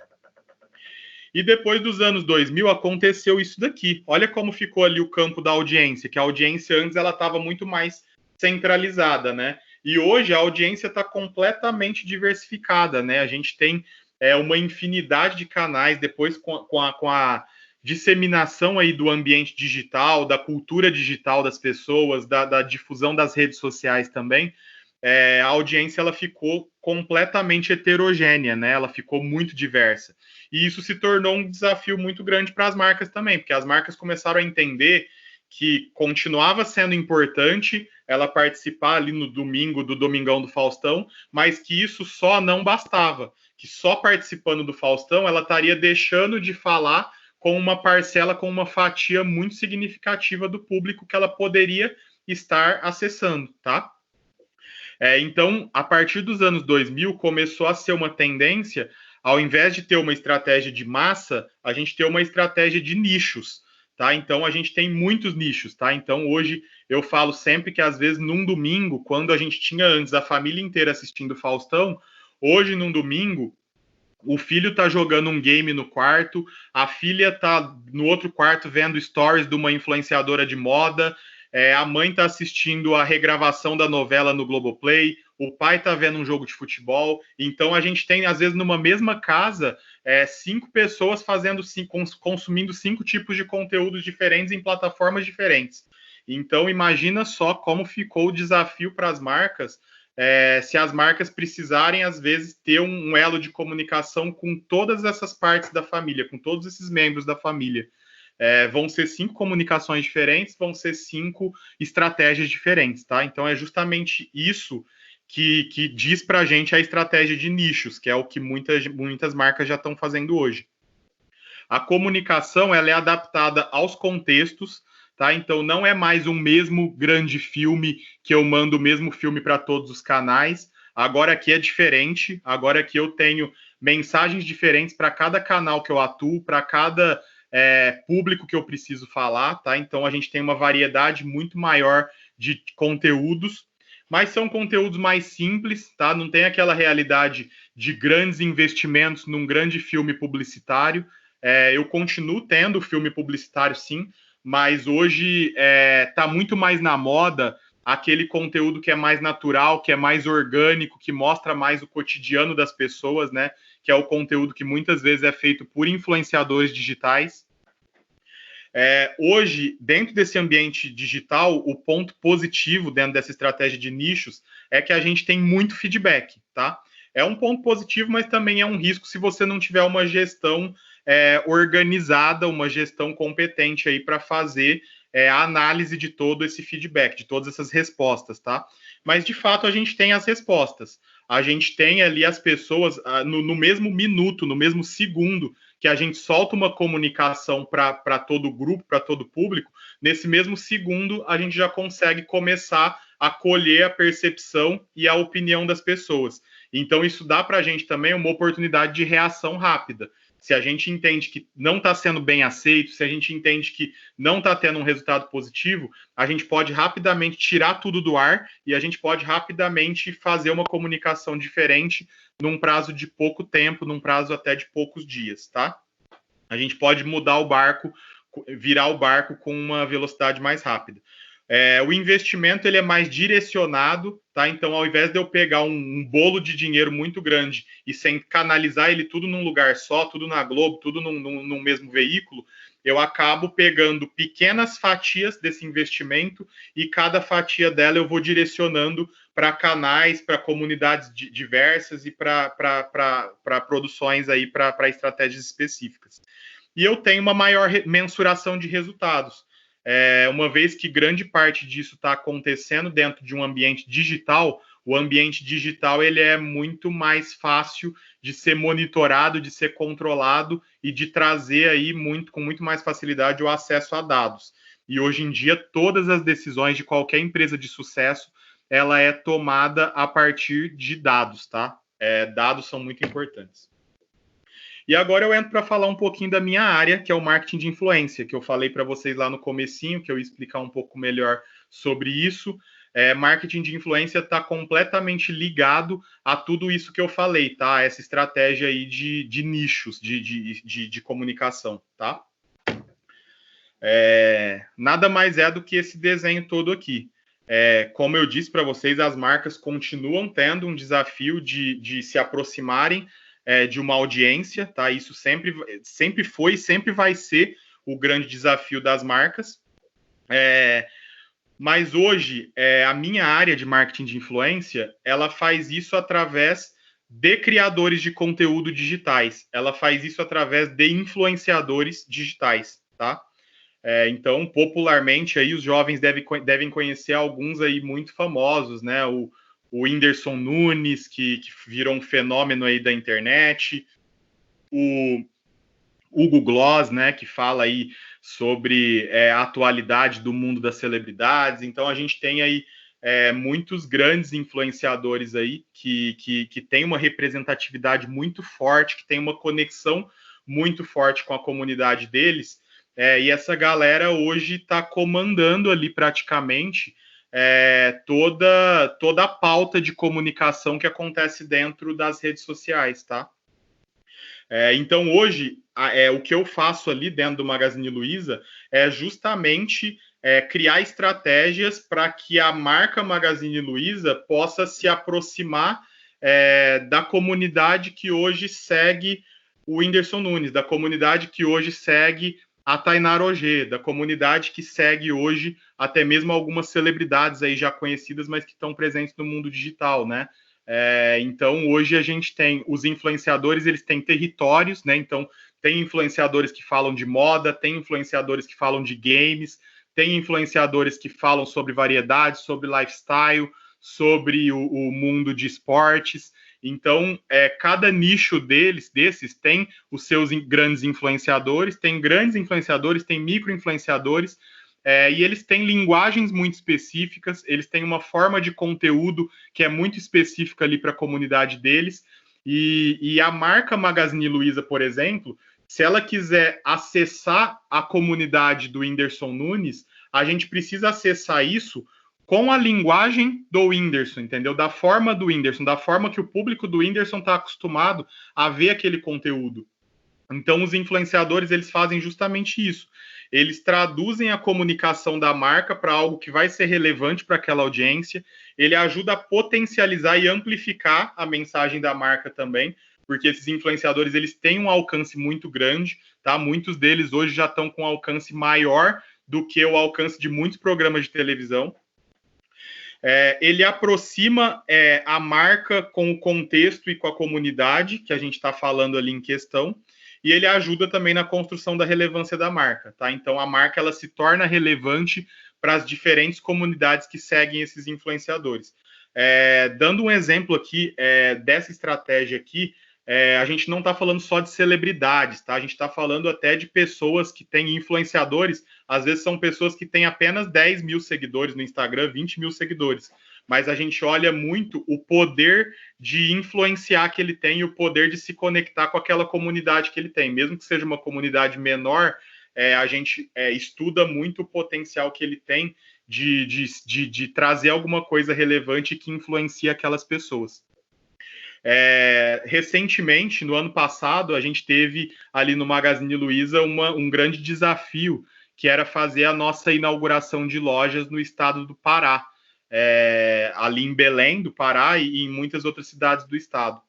E depois dos anos 2000 aconteceu isso daqui. Olha como ficou ali o campo da audiência, que a audiência antes ela estava muito mais centralizada, né? E hoje a audiência está completamente diversificada, né? A gente tem uma infinidade de canais, depois com a disseminação aí do ambiente digital, da cultura digital das pessoas, da difusão das redes sociais também, a audiência ela ficou completamente heterogênea, né? Ela ficou muito diversa. E isso se tornou um desafio muito grande para as marcas também, porque as marcas começaram a entender que continuava sendo importante ela participar ali no domingo, do Domingão do Faustão, mas que isso só não bastava, que só participando do Faustão ela estaria deixando de falar com uma parcela, com uma fatia muito significativa do público que ela poderia estar acessando, tá? Então, a partir dos anos 2000, começou a ser uma tendência, ao invés de ter uma estratégia de massa, a gente ter uma estratégia de nichos, tá? Então, a gente tem muitos nichos, tá? Então, hoje, eu falo sempre que, às vezes, num domingo, quando a gente tinha antes a família inteira assistindo Faustão, hoje, num domingo, o filho tá jogando um game no quarto, a filha tá no outro quarto vendo stories de uma influenciadora de moda, a mãe tá assistindo a regravação da novela no Globoplay, o pai tá vendo um jogo de futebol. Então a gente tem, às vezes, numa mesma casa, 5 pessoas consumindo 5 tipos de conteúdos diferentes em plataformas diferentes. Então imagina só como ficou o desafio para as marcas, se as marcas precisarem, às vezes, ter um elo de comunicação com todas essas partes da família, com todos esses membros da família. Vão ser 5 comunicações diferentes, vão ser 5 estratégias diferentes, tá? Então, é justamente isso que diz para a gente a estratégia de nichos, que é o que muitas marcas já estão fazendo hoje. A comunicação, ela é adaptada aos contextos, tá? Então, não é mais um mesmo grande filme que eu mando o mesmo filme para todos os canais. Agora aqui é diferente. Agora aqui eu tenho mensagens diferentes para cada canal que eu atuo, para cada público que eu preciso falar, tá? Então, a gente tem uma variedade muito maior de conteúdos, mas são conteúdos mais simples, tá? Não tem aquela realidade de grandes investimentos num grande filme publicitário. Eu continuo tendo filme publicitário, sim, mas hoje está muito mais na moda aquele conteúdo que é mais natural, que é mais orgânico, que mostra mais o cotidiano das pessoas, né? Que é o conteúdo que muitas vezes é feito por influenciadores digitais. Hoje, dentro desse ambiente digital, o ponto positivo dentro dessa estratégia de nichos é que a gente tem muito feedback, tá? É um ponto positivo, mas também é um risco se você não tiver uma gestão organizada, uma gestão competente aí para fazer a análise de todo esse feedback, de todas essas respostas, tá? Mas, de fato, a gente tem as respostas. a gente tem ali as pessoas no mesmo minuto, no mesmo segundo que a gente solta uma comunicação para todo o grupo, para todo o público, nesse mesmo segundo a gente já consegue começar a colher a percepção e a opinião das pessoas. Então isso dá para a gente também uma oportunidade de reação rápida. Se a gente entende que não está sendo bem aceito, se a gente entende que não está tendo um resultado positivo, a gente pode rapidamente tirar tudo do ar e a gente pode rapidamente fazer uma comunicação diferente num prazo de pouco tempo, num prazo até de poucos dias, tá? A gente pode mudar o barco, virar o barco com uma velocidade mais rápida. O investimento ele é mais direcionado, tá? Então, ao invés de eu pegar um bolo de dinheiro muito grande e sem canalizar ele tudo num lugar só, tudo na Globo, tudo num mesmo veículo, eu acabo pegando pequenas fatias desse investimento e cada fatia dela eu vou direcionando para canais, para comunidades diversas e para produções aí, para estratégias específicas. E eu tenho uma maior mensuração de resultados. Uma vez que grande parte disso está acontecendo dentro de um ambiente digital, o ambiente digital ele é muito mais fácil de ser monitorado, de ser controlado e de trazer aí com muito mais facilidade o acesso a dados. E hoje em dia, todas as decisões de qualquer empresa de sucesso, ela é tomada a partir de dados, tá? Dados são muito importantes. E agora eu entro para falar um pouquinho da minha área, que é o marketing de influência, que eu falei para vocês lá no comecinho, que eu ia explicar um pouco melhor sobre isso. Marketing de influência está completamente ligado a tudo isso que eu falei, tá? Essa estratégia aí de nichos de comunicação, tá? Nada mais é do que esse desenho todo aqui. Como eu disse para vocês, as marcas continuam tendo um desafio de se aproximarem de uma audiência, tá? Isso sempre foi e sempre vai ser o grande desafio das marcas. Mas hoje, a minha área de marketing de influência, ela faz isso através de criadores de conteúdo digitais. Ela faz isso através de influenciadores digitais, tá? Então, popularmente, aí os jovens devem conhecer alguns aí muito famosos, né? O Whindersson Nunes, que virou um fenômeno aí da internet, o Hugo Gloss, né, que fala aí sobre a atualidade do mundo das celebridades. Então, a gente tem aí muitos grandes influenciadores aí que tem uma representatividade muito forte, que tem uma conexão muito forte com a comunidade deles, e essa galera hoje está comandando ali praticamente toda a pauta de comunicação que acontece dentro das redes sociais, tá? Então, hoje, o que eu faço ali dentro do Magazine Luiza é justamente criar estratégias para que a marca Magazine Luiza possa se aproximar da comunidade que hoje segue o Whindersson Nunes, da comunidade que hoje segue a Tainara Ogê, da comunidade que segue hoje até mesmo algumas celebridades aí já conhecidas, mas que estão presentes no mundo digital, né? Então, hoje a gente tem os influenciadores, eles têm territórios, né? Então, tem influenciadores que falam de moda, tem influenciadores que falam de games, tem influenciadores que falam sobre variedades, sobre lifestyle, sobre o mundo de esportes. Então, cada nicho desses tem os seus grandes influenciadores, tem micro-influenciadores, e eles têm linguagens muito específicas, eles têm uma forma de conteúdo que é muito específica ali para a comunidade deles, e a marca Magazine Luiza, por exemplo, se ela quiser acessar a comunidade do Whindersson Nunes, a gente precisa acessar isso com a linguagem do Whindersson, entendeu? Da forma do Whindersson, da forma que o público do Whindersson está acostumado a ver aquele conteúdo. Então, os influenciadores, eles fazem justamente isso. Eles traduzem a comunicação da marca para algo que vai ser relevante para aquela audiência. Ele ajuda a potencializar e amplificar a mensagem da marca também, porque esses influenciadores, eles têm um alcance muito grande, tá? Muitos deles hoje já estão com um alcance maior do que o alcance de muitos programas de televisão. Ele aproxima a marca com o contexto e com a comunidade que a gente está falando ali em questão, e ele ajuda também na construção da relevância da marca, tá? Então, a marca ela se torna relevante para as diferentes comunidades que seguem esses influenciadores. Dando um exemplo aqui dessa estratégia aqui, a gente não está falando só de celebridades, tá? A gente está falando até de pessoas que têm influenciadores, às vezes são pessoas que têm apenas 10 mil seguidores no Instagram, 20 mil seguidores, mas a gente olha muito o poder de influenciar que ele tem e o poder de se conectar com aquela comunidade que ele tem, mesmo que seja uma comunidade menor, a gente estuda muito o potencial que ele tem de trazer alguma coisa relevante que influencia aquelas pessoas. Recentemente, no ano passado, a gente teve ali no Magazine Luiza um grande desafio, que era fazer a nossa inauguração de lojas no estado do Pará, ali em Belém do Pará e em muitas outras cidades do estado.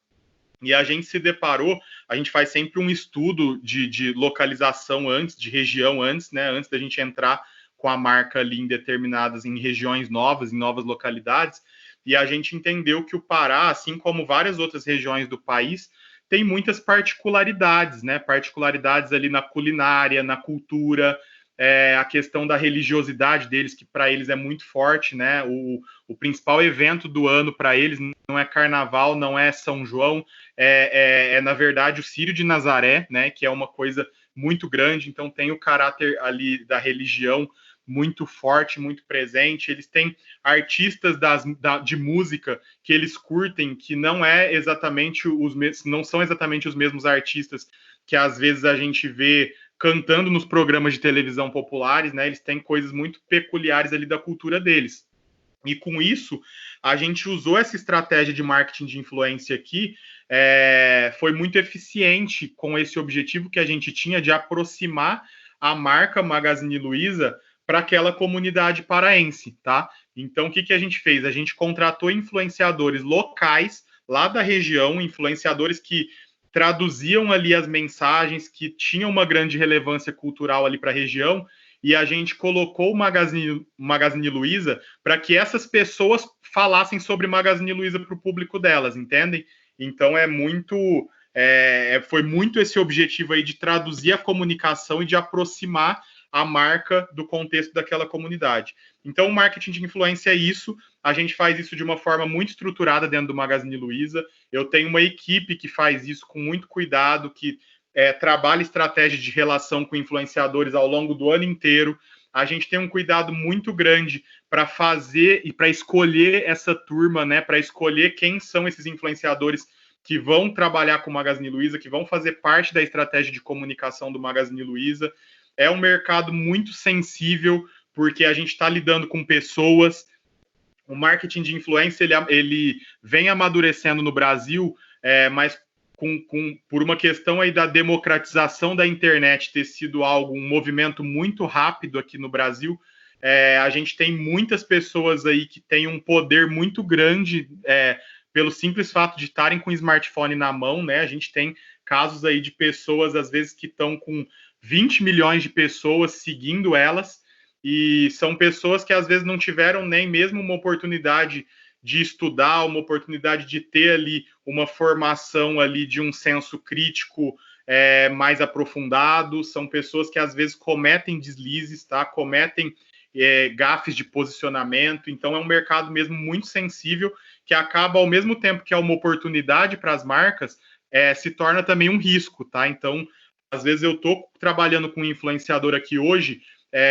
E a gente se deparou, a gente faz sempre um estudo de localização antes, de região antes, né, antes da gente entrar com a marca ali em regiões novas, em novas localidades, e a gente entendeu que o Pará, assim como várias outras regiões do país, tem muitas particularidades, né? Particularidades ali na culinária, na cultura, a questão da religiosidade deles, que para eles é muito forte, né? O principal evento do ano para eles não é Carnaval, não é São João, na verdade o Círio de Nazaré, né? Que é uma coisa muito grande, então tem o caráter ali da religião muito forte, muito presente. Eles têm artistas de música que eles curtem, que não são exatamente os mesmos artistas que às vezes a gente vê cantando nos programas de televisão populares, né? Eles têm coisas muito peculiares ali da cultura deles. E com isso, a gente usou essa estratégia de marketing de influência aqui, foi muito eficiente com esse objetivo que a gente tinha de aproximar a marca Magazine Luiza para aquela comunidade paraense, tá? Então, o que a gente fez? A gente contratou influenciadores locais lá da região, influenciadores que traduziam ali as mensagens, que tinham uma grande relevância cultural ali para a região, e a gente colocou o Magazine Luiza para que essas pessoas falassem sobre Magazine Luiza para o público delas, entendem? Então, foi muito esse objetivo aí de traduzir a comunicação e de aproximar a marca do contexto daquela comunidade. Então, o marketing de influência é isso. A gente faz isso de uma forma muito estruturada dentro do Magazine Luiza. Eu tenho uma equipe que faz isso com muito cuidado, que trabalha estratégia de relação com influenciadores ao longo do ano inteiro. A gente tem um cuidado muito grande para fazer e para escolher essa turma, né? Para escolher quem são esses influenciadores que vão trabalhar com o Magazine Luiza, que vão fazer parte da estratégia de comunicação do Magazine Luiza. É um mercado muito sensível, porque a gente está lidando com pessoas. O marketing de influência ele vem amadurecendo no Brasil, mas por uma questão aí da democratização da internet ter sido um movimento muito rápido aqui no Brasil, a gente tem muitas pessoas aí que têm um poder muito grande pelo simples fato de estarem com o smartphone na mão, né? A gente tem casos aí de pessoas, às vezes, que estão com 20 milhões de pessoas seguindo elas, e são pessoas que às vezes não tiveram nem mesmo uma oportunidade de estudar, uma oportunidade de ter ali uma formação ali de um senso crítico mais aprofundado. São pessoas que às vezes cometem deslizes, tá? Cometem gafes de posicionamento. Então é um mercado mesmo muito sensível, que acaba, ao mesmo tempo que é uma oportunidade para as marcas, se torna também um risco, tá? Então, às vezes eu estou trabalhando com um influenciador aqui hoje,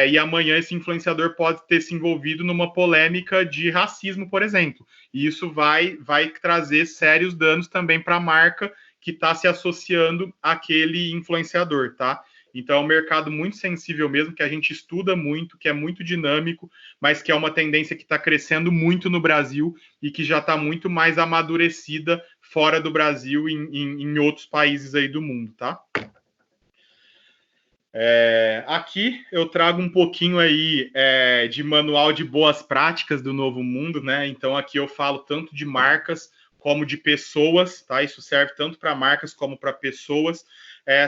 e amanhã esse influenciador pode ter se envolvido numa polêmica de racismo, por exemplo. E isso vai trazer sérios danos também para a marca que está se associando àquele influenciador, tá? Então é um mercado muito sensível mesmo, que a gente estuda muito, que é muito dinâmico, mas que é uma tendência que está crescendo muito no Brasil e que já está muito mais amadurecida fora do Brasil, em outros países aí do mundo, tá? Aqui eu trago um pouquinho aí de manual de boas práticas do novo mundo, né? Então aqui eu falo tanto de marcas como de pessoas, tá? Isso serve tanto para marcas como para pessoas.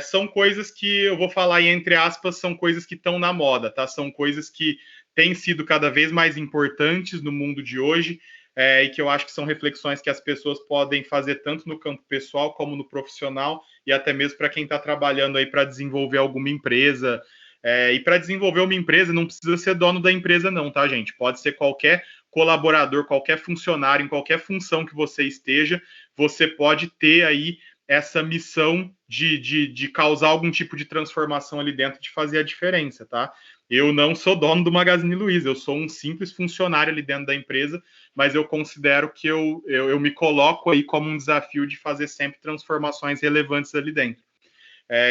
São coisas que eu vou falar aí, entre aspas, são coisas que estão na moda, tá? São coisas que têm sido cada vez mais importantes no mundo de hoje, e que eu acho que são reflexões que as pessoas podem fazer tanto no campo pessoal como no profissional, e até mesmo para quem está trabalhando aí para desenvolver alguma empresa. E para desenvolver uma empresa não precisa ser dono da empresa não, tá, gente? Pode ser qualquer colaborador, qualquer funcionário, em qualquer função que você esteja, você pode ter aí essa missão de causar algum tipo de transformação ali dentro, de fazer a diferença, tá? Eu não sou dono do Magazine Luiza, eu sou um simples funcionário ali dentro da empresa, mas eu considero que eu me coloco aí como um desafio de fazer sempre transformações relevantes ali dentro.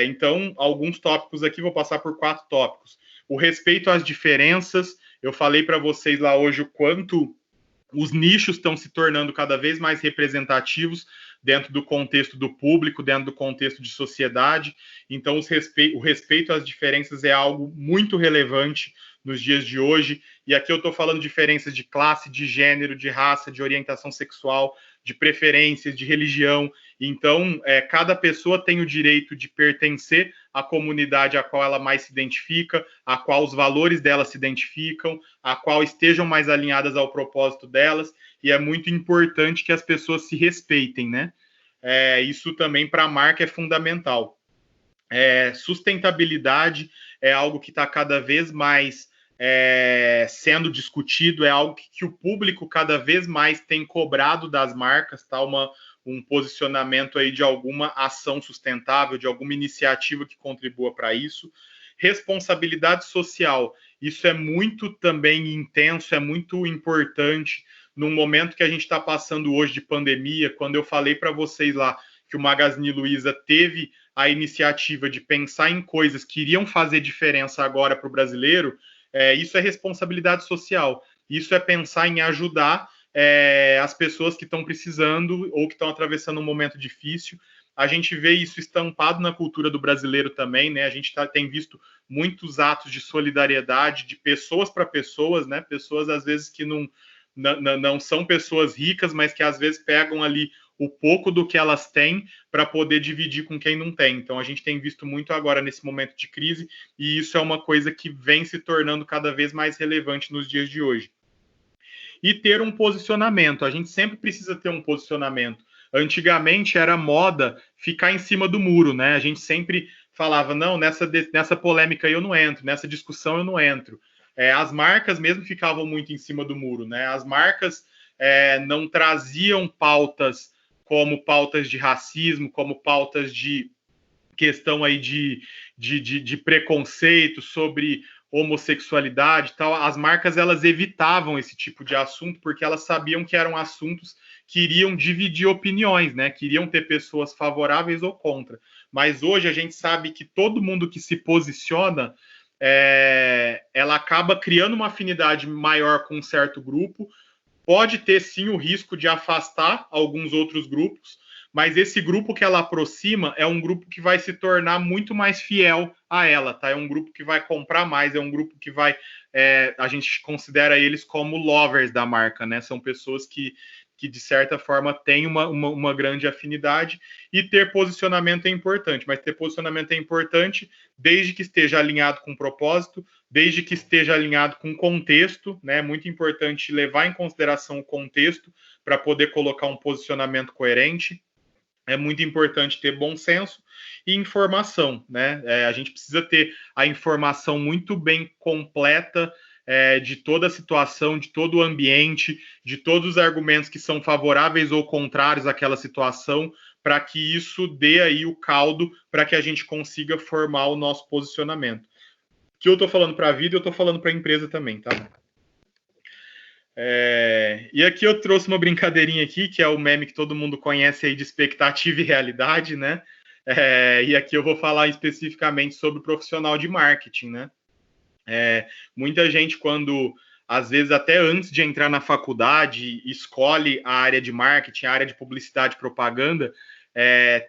Então, alguns tópicos aqui, vou passar por 4 tópicos. O respeito às diferenças, eu falei para vocês lá hoje o quanto os nichos estão se tornando cada vez mais representativos dentro do contexto do público, dentro do contexto de sociedade. Então, o respeito às diferenças é algo muito relevante nos dias de hoje. E aqui eu estou falando diferenças de classe, de gênero, de raça, de orientação sexual, de preferências, de religião. Então, cada pessoa tem o direito de pertencer à comunidade a qual ela mais se identifica, a qual os valores dela se identificam, a qual estejam mais alinhadas ao propósito delas, e é muito importante que as pessoas se respeitem, né? Isso também para a marca é fundamental. Sustentabilidade é algo que está cada vez mais sendo discutido, é algo que o público cada vez mais tem cobrado das marcas, tá? Um posicionamento aí de alguma ação sustentável, de alguma iniciativa que contribua para isso. Responsabilidade social, isso é muito também intenso, é muito importante num momento que a gente está passando hoje de pandemia. Quando eu falei para vocês lá que o Magazine Luiza teve a iniciativa de pensar em coisas que iriam fazer diferença agora para o brasileiro, isso é responsabilidade social, isso é pensar em ajudar as pessoas que estão precisando ou que estão atravessando um momento difícil. A gente vê isso estampado na cultura do brasileiro também, né? A gente tem visto muitos atos de solidariedade de pessoas para pessoas, né? Pessoas, às vezes, que não são pessoas ricas, mas que, às vezes, pegam ali o pouco do que elas têm para poder dividir com quem não tem. Então, a gente tem visto muito agora nesse momento de crise, e isso é uma coisa que vem se tornando cada vez mais relevante nos dias de hoje. E ter um posicionamento. A gente sempre precisa ter um posicionamento. Antigamente era moda ficar em cima do muro, né? A gente sempre falava, não, nessa polêmica aí eu não entro, nessa discussão eu não entro. As marcas mesmo ficavam muito em cima do muro, né? As marcas não traziam pautas como pautas de racismo, como pautas de questão aí de preconceito sobre homossexualidade e tal. As marcas, elas evitavam esse tipo de assunto porque elas sabiam que eram assuntos que iriam dividir opiniões, né? Que iriam ter pessoas favoráveis ou contra. Mas hoje a gente sabe que todo mundo que se posiciona, ela acaba criando uma afinidade maior com um certo grupo. Pode ter, sim, o risco de afastar alguns outros grupos, mas esse grupo que ela aproxima é um grupo que vai se tornar muito mais fiel a ela, tá? É um grupo que vai comprar mais, é um grupo que vai... a gente considera eles como lovers da marca, né? São pessoas que de certa forma, têm uma grande afinidade, e ter posicionamento é importante, mas ter posicionamento é importante desde que esteja alinhado com o propósito, desde que esteja alinhado com o contexto, né? É muito importante levar em consideração o contexto para poder colocar um posicionamento coerente. É muito importante ter bom senso e informação, né? A gente precisa ter a informação muito bem completa de toda a situação, de todo o ambiente, de todos os argumentos que são favoráveis ou contrários àquela situação, para que isso dê aí o caldo para que a gente consiga formar o nosso posicionamento. O que eu estou falando para a vida, eu estou falando para a empresa também, tá? E aqui eu trouxe uma brincadeirinha aqui, que é o meme que todo mundo conhece aí de expectativa e realidade, né? E aqui eu vou falar especificamente sobre o profissional de marketing, né? Muita gente, quando, às vezes, até antes de entrar na faculdade, escolhe a área de marketing, a área de publicidade e propaganda,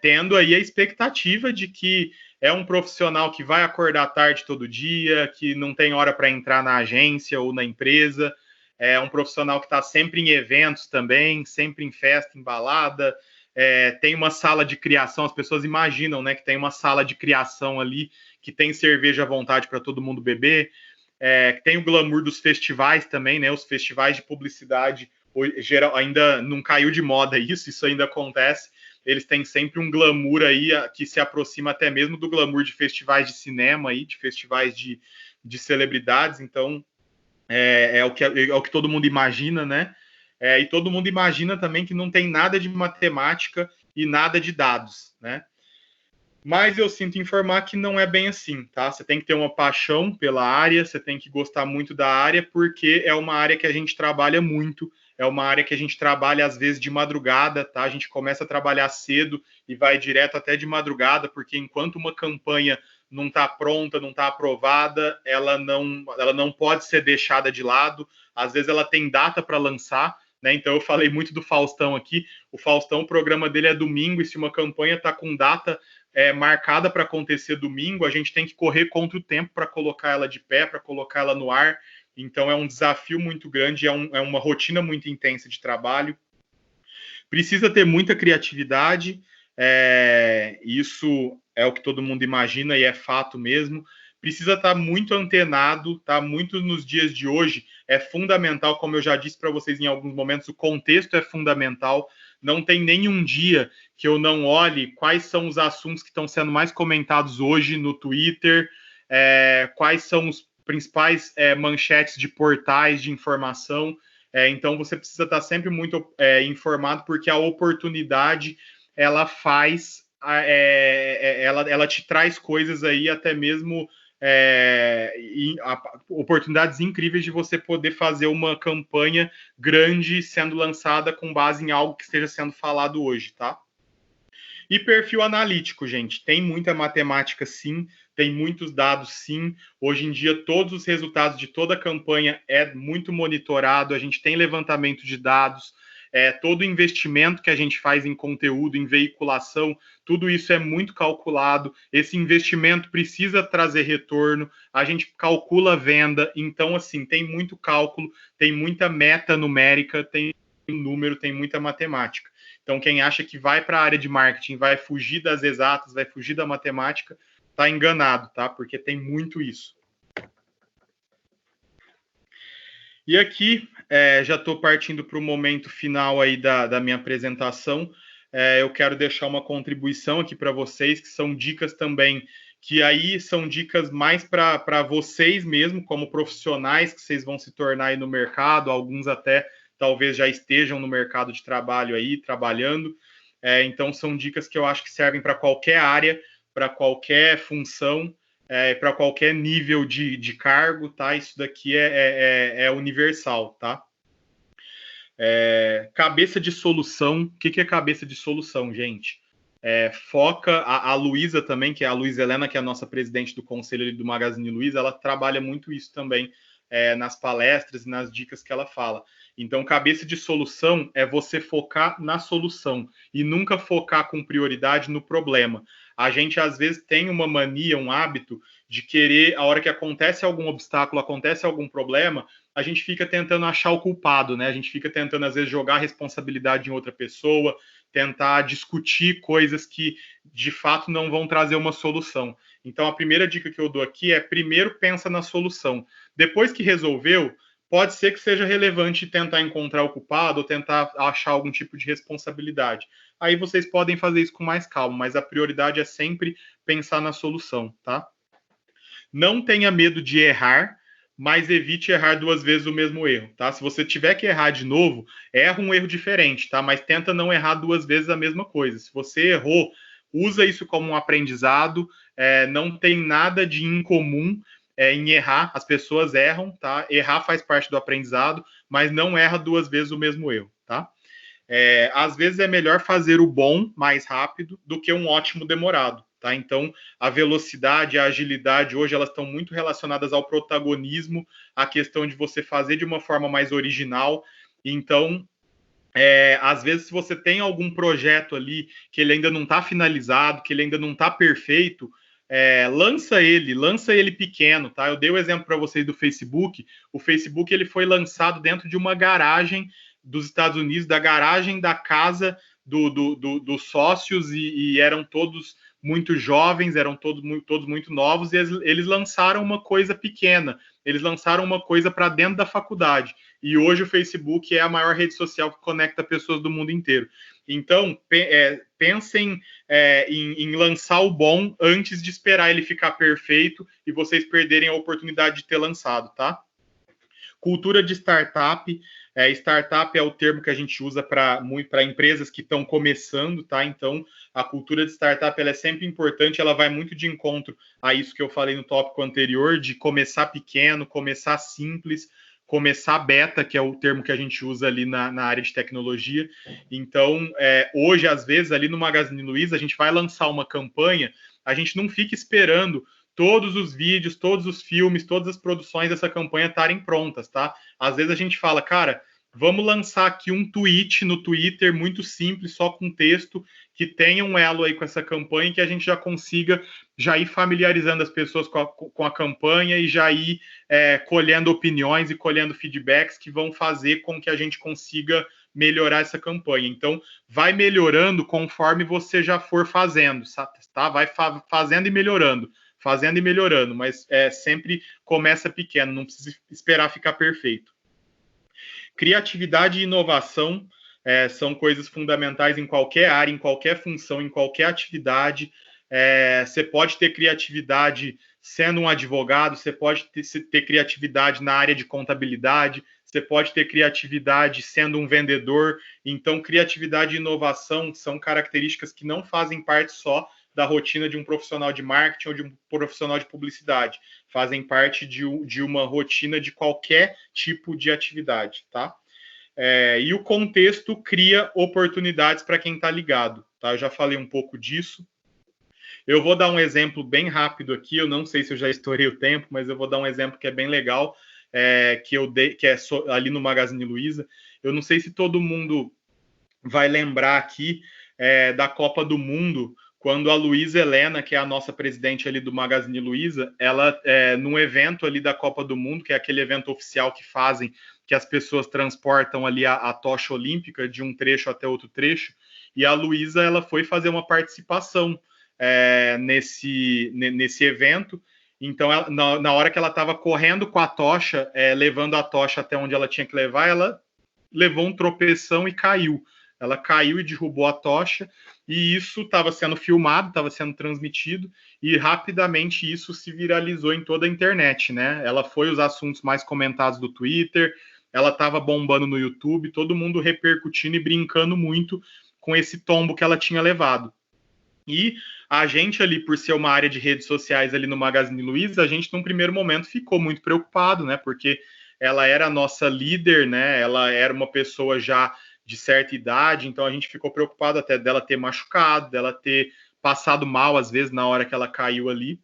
tendo aí a expectativa de que é um profissional que vai acordar tarde todo dia, que não tem hora para entrar na agência ou na empresa, é um profissional que está sempre em eventos também, sempre em festa, em balada, tem uma sala de criação, as pessoas imaginam, né, que tem uma sala de criação ali, que tem cerveja à vontade para todo mundo beber, tem o glamour dos festivais também, né, os festivais de publicidade, geral, ainda não caiu de moda isso ainda acontece, eles têm sempre um glamour aí que se aproxima até mesmo do glamour de festivais de cinema, aí, de festivais de celebridades. Então é o que todo mundo imagina, né? E todo mundo imagina também que não tem nada de matemática e nada de dados, né? Mas eu sinto informar que não é bem assim, tá? Você tem que ter uma paixão pela área, você tem que gostar muito da área, porque é uma área que a gente trabalha muito, é uma área que a gente trabalha às vezes de madrugada, tá? A gente começa a trabalhar cedo e vai direto até de madrugada, porque enquanto uma campanha não está pronta, não está aprovada, ela não pode ser deixada de lado. Às vezes ela tem data para lançar, né? Então eu falei muito do Faustão aqui. O Faustão, o programa dele é domingo, e se uma campanha está com data marcada para acontecer domingo, a gente tem que correr contra o tempo para colocar ela de pé, para colocar ela no ar. Então é um desafio muito grande, é uma rotina muito intensa de trabalho. Precisa ter muita criatividade, isso é o que todo mundo imagina e é fato mesmo. Precisa estar muito antenado, tá? Muito nos dias de hoje é fundamental, como eu já disse para vocês em alguns momentos, o contexto é fundamental. Não tem nenhum dia que eu não olhe quais são os assuntos que estão sendo mais comentados hoje no Twitter, quais são os principais manchetes de portais de informação. Então você precisa estar sempre muito informado, porque a oportunidade ela faz, ela te traz coisas aí até mesmo oportunidades incríveis de você poder fazer uma campanha grande sendo lançada com base em algo que esteja sendo falado hoje, tá? E perfil analítico, gente. Tem muita matemática, sim. Tem muitos dados, sim. Hoje em dia, todos os resultados de toda a campanha é muito monitorado. A gente tem levantamento de dados. Todo investimento que a gente faz em conteúdo, em veiculação, tudo isso é muito calculado. Esse investimento precisa trazer retorno. A gente calcula a venda. Então, assim, tem muito cálculo, tem muita meta numérica, tem número, tem muita matemática. Então, quem acha que vai para a área de marketing, vai fugir das exatas, vai fugir da matemática, está enganado, tá? Porque tem muito isso. E aqui, já estou partindo para o momento final aí da minha apresentação. Eu quero deixar uma contribuição aqui para vocês, que são dicas também, que aí são dicas mais para vocês mesmo, como profissionais que vocês vão se tornar aí no mercado, alguns até talvez já estejam no mercado de trabalho aí, trabalhando. Então, são dicas que eu acho que servem para qualquer área, para qualquer função, para qualquer nível de cargo, tá? Isso daqui é universal, tá? Cabeça de solução. O que é cabeça de solução, gente? Foca, a Luísa também, que é a Luísa Helena, que é a nossa presidente do conselho do Magazine Luiza, ela trabalha muito isso também nas palestras e nas dicas que ela fala. Então, cabeça de solução é você focar na solução e nunca focar com prioridade no problema. A gente, às vezes, tem uma mania, um hábito de querer, a hora que acontece algum obstáculo, acontece algum problema, a gente fica tentando achar o culpado, né? A gente fica tentando, às vezes, jogar a responsabilidade em outra pessoa, tentar discutir coisas que, de fato, não vão trazer uma solução. Então, a primeira dica que eu dou aqui é, primeiro, pensa na solução. Depois que resolveu, pode ser que seja relevante tentar encontrar o culpado ou tentar achar algum tipo de responsabilidade. Aí vocês podem fazer isso com mais calma, mas a prioridade é sempre pensar na solução, tá? Não tenha medo de errar, mas evite errar 2 vezes o mesmo erro, tá? Se você tiver que errar de novo, erra um erro diferente, tá? Mas tenta não errar 2 vezes a mesma coisa. Se você errou, usa isso como um aprendizado, não tem nada de incomum em errar, as pessoas erram, tá? Errar faz parte do aprendizado, mas não erra 2 vezes o mesmo erro, tá? Às vezes é melhor fazer o bom mais rápido do que um ótimo demorado, tá? Então, a velocidade, a agilidade, hoje elas estão muito relacionadas ao protagonismo, à questão de você fazer de uma forma mais original. Então, às vezes, se você tem algum projeto ali que ele ainda não está finalizado, que ele ainda não está perfeito, lança ele pequeno, tá? Eu dei o exemplo para vocês do Facebook. O Facebook ele foi lançado dentro de uma garagem dos Estados Unidos, da garagem da casa dos sócios, e eram todos muito jovens, eram todos muito novos, e eles lançaram uma coisa pequena, eles lançaram uma coisa para dentro da faculdade. E hoje o Facebook é a maior rede social que conecta pessoas do mundo inteiro. Então, pensem em lançar o bom antes de esperar ele ficar perfeito e vocês perderem a oportunidade de ter lançado, tá? Cultura de startup. Startup é o termo que a gente usa para empresas que estão começando, tá? Então, a cultura de startup ela é sempre importante, ela vai muito de encontro a isso que eu falei no tópico anterior, de começar pequeno, começar simples, começar beta, que é o termo que a gente usa ali na área de tecnologia. Então, hoje, às vezes, ali no Magazine Luiza, a gente vai lançar uma campanha, a gente não fica esperando todos os vídeos, todos os filmes, todas as produções dessa campanha estarem prontas, tá? Às vezes a gente fala, cara, vamos lançar aqui um tweet no Twitter muito simples, só com texto, que tenha um elo aí com essa campanha, que a gente já consiga já ir familiarizando as pessoas com a campanha e já ir colhendo opiniões e colhendo feedbacks que vão fazer com que a gente consiga melhorar essa campanha. Então, vai melhorando conforme você já for fazendo, tá? Vai fazendo e melhorando, mas sempre começa pequeno, não precisa esperar ficar perfeito. Criatividade e inovação são coisas fundamentais em qualquer área, em qualquer função, em qualquer atividade. Você pode ter criatividade sendo um advogado, você pode ter criatividade na área de contabilidade, você pode ter criatividade sendo um vendedor. Então, criatividade e inovação são características que não fazem parte só da rotina de um profissional de marketing ou de um profissional de publicidade. Fazem parte de uma rotina de qualquer tipo de atividade, tá? E o contexto cria oportunidades para quem está ligado, tá? Eu já falei um pouco disso. Eu vou dar um exemplo bem rápido aqui, eu não sei se eu já estourei o tempo, mas eu vou dar um exemplo que é bem legal, que eu dei, que é ali no Magazine Luiza. Eu não sei se todo mundo vai lembrar aqui da Copa do Mundo, quando a Luísa Helena, que é a nossa presidente ali do Magazine Luiza, ela, num evento ali da Copa do Mundo, que é aquele evento oficial que fazem, que as pessoas transportam ali a tocha olímpica de um trecho até outro trecho, e a Luísa, ela foi fazer uma participação nesse evento. Então, na hora que ela estava correndo com a tocha, levando a tocha até onde ela tinha que levar, ela levou um tropeção e caiu. Ela caiu e derrubou a tocha, e isso estava sendo filmado, estava sendo transmitido, e rapidamente isso se viralizou em toda a internet, né? Ela foi os assuntos mais comentados do Twitter, ela estava bombando no YouTube, todo mundo repercutindo e brincando muito com esse tombo que ela tinha levado. E a gente ali, por ser uma área de redes sociais ali no Magazine Luiza, a gente num primeiro momento ficou muito preocupado, né? Porque ela era a nossa líder, né? Ela era uma pessoa já de certa idade, então a gente ficou preocupado até dela ter machucado, dela ter passado mal às vezes na hora que ela caiu ali.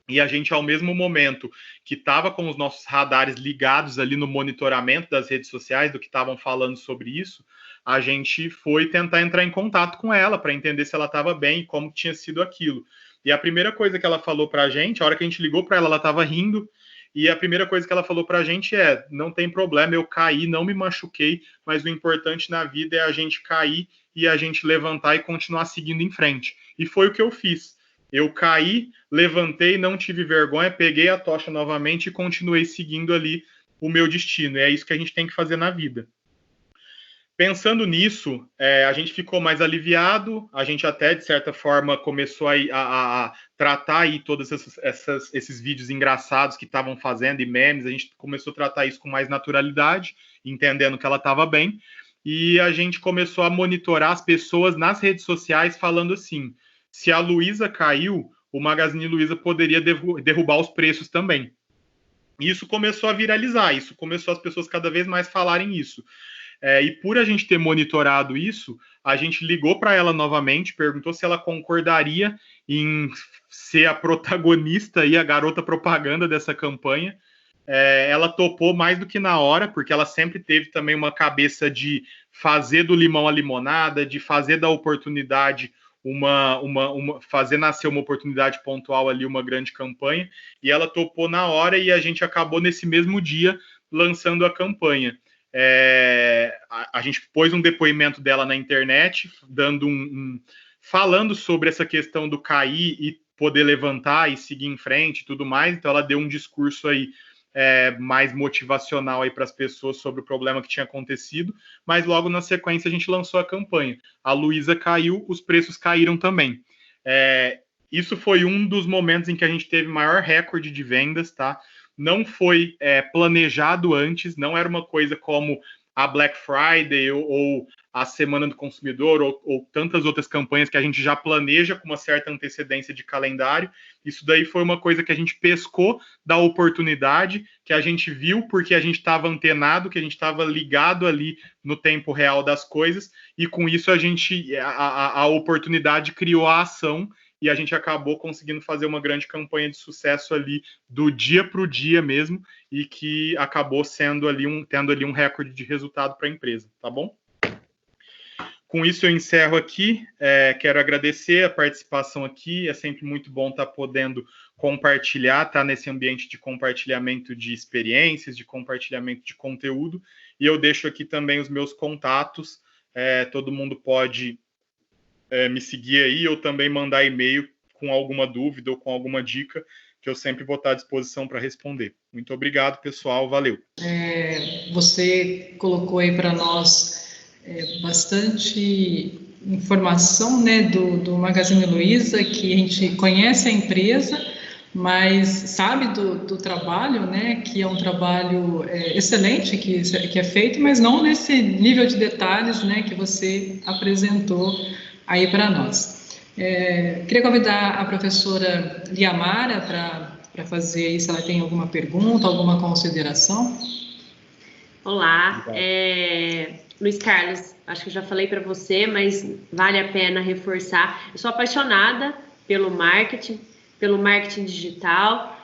E a gente, ao mesmo momento que estava com os nossos radares ligados ali no monitoramento das redes sociais, do que estavam falando sobre isso, a gente foi tentar entrar em contato com ela para entender se ela estava bem e como tinha sido aquilo. E a primeira coisa que ela falou para a gente, a hora que a gente ligou para ela, ela estava rindo, e a primeira coisa que ela falou para a gente não tem problema, eu caí, não me machuquei, mas o importante na vida é a gente cair e a gente levantar e continuar seguindo em frente. E foi o que eu fiz. Eu caí, levantei, não tive vergonha, peguei a tocha novamente e continuei seguindo ali o meu destino. E é isso que a gente tem que fazer na vida. Pensando nisso, a gente ficou mais aliviado, a gente até, de certa forma, começou a tratar aí todos esses vídeos engraçados que estavam fazendo e memes, a gente começou a tratar isso com mais naturalidade, entendendo que ela estava bem, e a gente começou a monitorar as pessoas nas redes sociais falando assim, se a Luísa caiu, o Magazine Luiza poderia derrubar os preços também. Isso começou a viralizar, isso começou as pessoas cada vez mais falarem isso. E por a gente ter monitorado isso, a gente ligou para ela novamente, perguntou se ela concordaria em ser a protagonista e a garota propaganda dessa campanha. Ela topou mais do que na hora, porque ela sempre teve também uma cabeça de fazer do limão a limonada, de fazer da oportunidade fazer nascer uma oportunidade pontual ali, uma grande campanha, e ela topou na hora e a gente acabou nesse mesmo dia lançando a campanha. A gente pôs um depoimento dela na internet, dando falando sobre essa questão do cair e poder levantar e seguir em frente e tudo mais. Então ela deu um discurso aí mais motivacional aí para as pessoas sobre o problema que tinha acontecido, mas logo na sequência a gente lançou a campanha. A Luísa caiu, os preços caíram também. Isso foi um dos momentos em que a gente teve maior recorde de vendas, tá? não foi planejado antes, não era uma coisa como a Black Friday ou a Semana do Consumidor ou tantas outras campanhas que a gente já planeja com uma certa antecedência de calendário. Isso daí foi uma coisa que a gente pescou da oportunidade, que a gente viu porque a gente estava antenado, que a gente estava ligado ali no tempo real das coisas, e com isso a oportunidade criou a ação, e a gente acabou conseguindo fazer uma grande campanha de sucesso ali do dia para o dia mesmo, e que acabou tendo ali um recorde de resultado para a empresa, tá bom? Com isso eu encerro aqui, quero agradecer a participação aqui, é sempre muito bom estar podendo compartilhar, estar nesse ambiente de compartilhamento de experiências, de compartilhamento de conteúdo, e eu deixo aqui também os meus contatos, todo mundo pode me seguir aí, ou também mandar e-mail com alguma dúvida ou com alguma dica, que eu sempre vou estar à disposição para responder. Muito obrigado, pessoal, valeu. Você colocou aí para nós bastante informação, né, do Magazine Luiza, que a gente conhece a empresa, mas sabe do trabalho, né, que é um trabalho excelente que é feito, mas não nesse nível de detalhes, né, que você apresentou aí para nós. Queria convidar a professora Liamara para fazer aí, se ela tem alguma pergunta, alguma consideração. Olá, Luiz Carlos, acho que eu já falei para você, mas vale a pena reforçar. Eu sou apaixonada pelo marketing digital,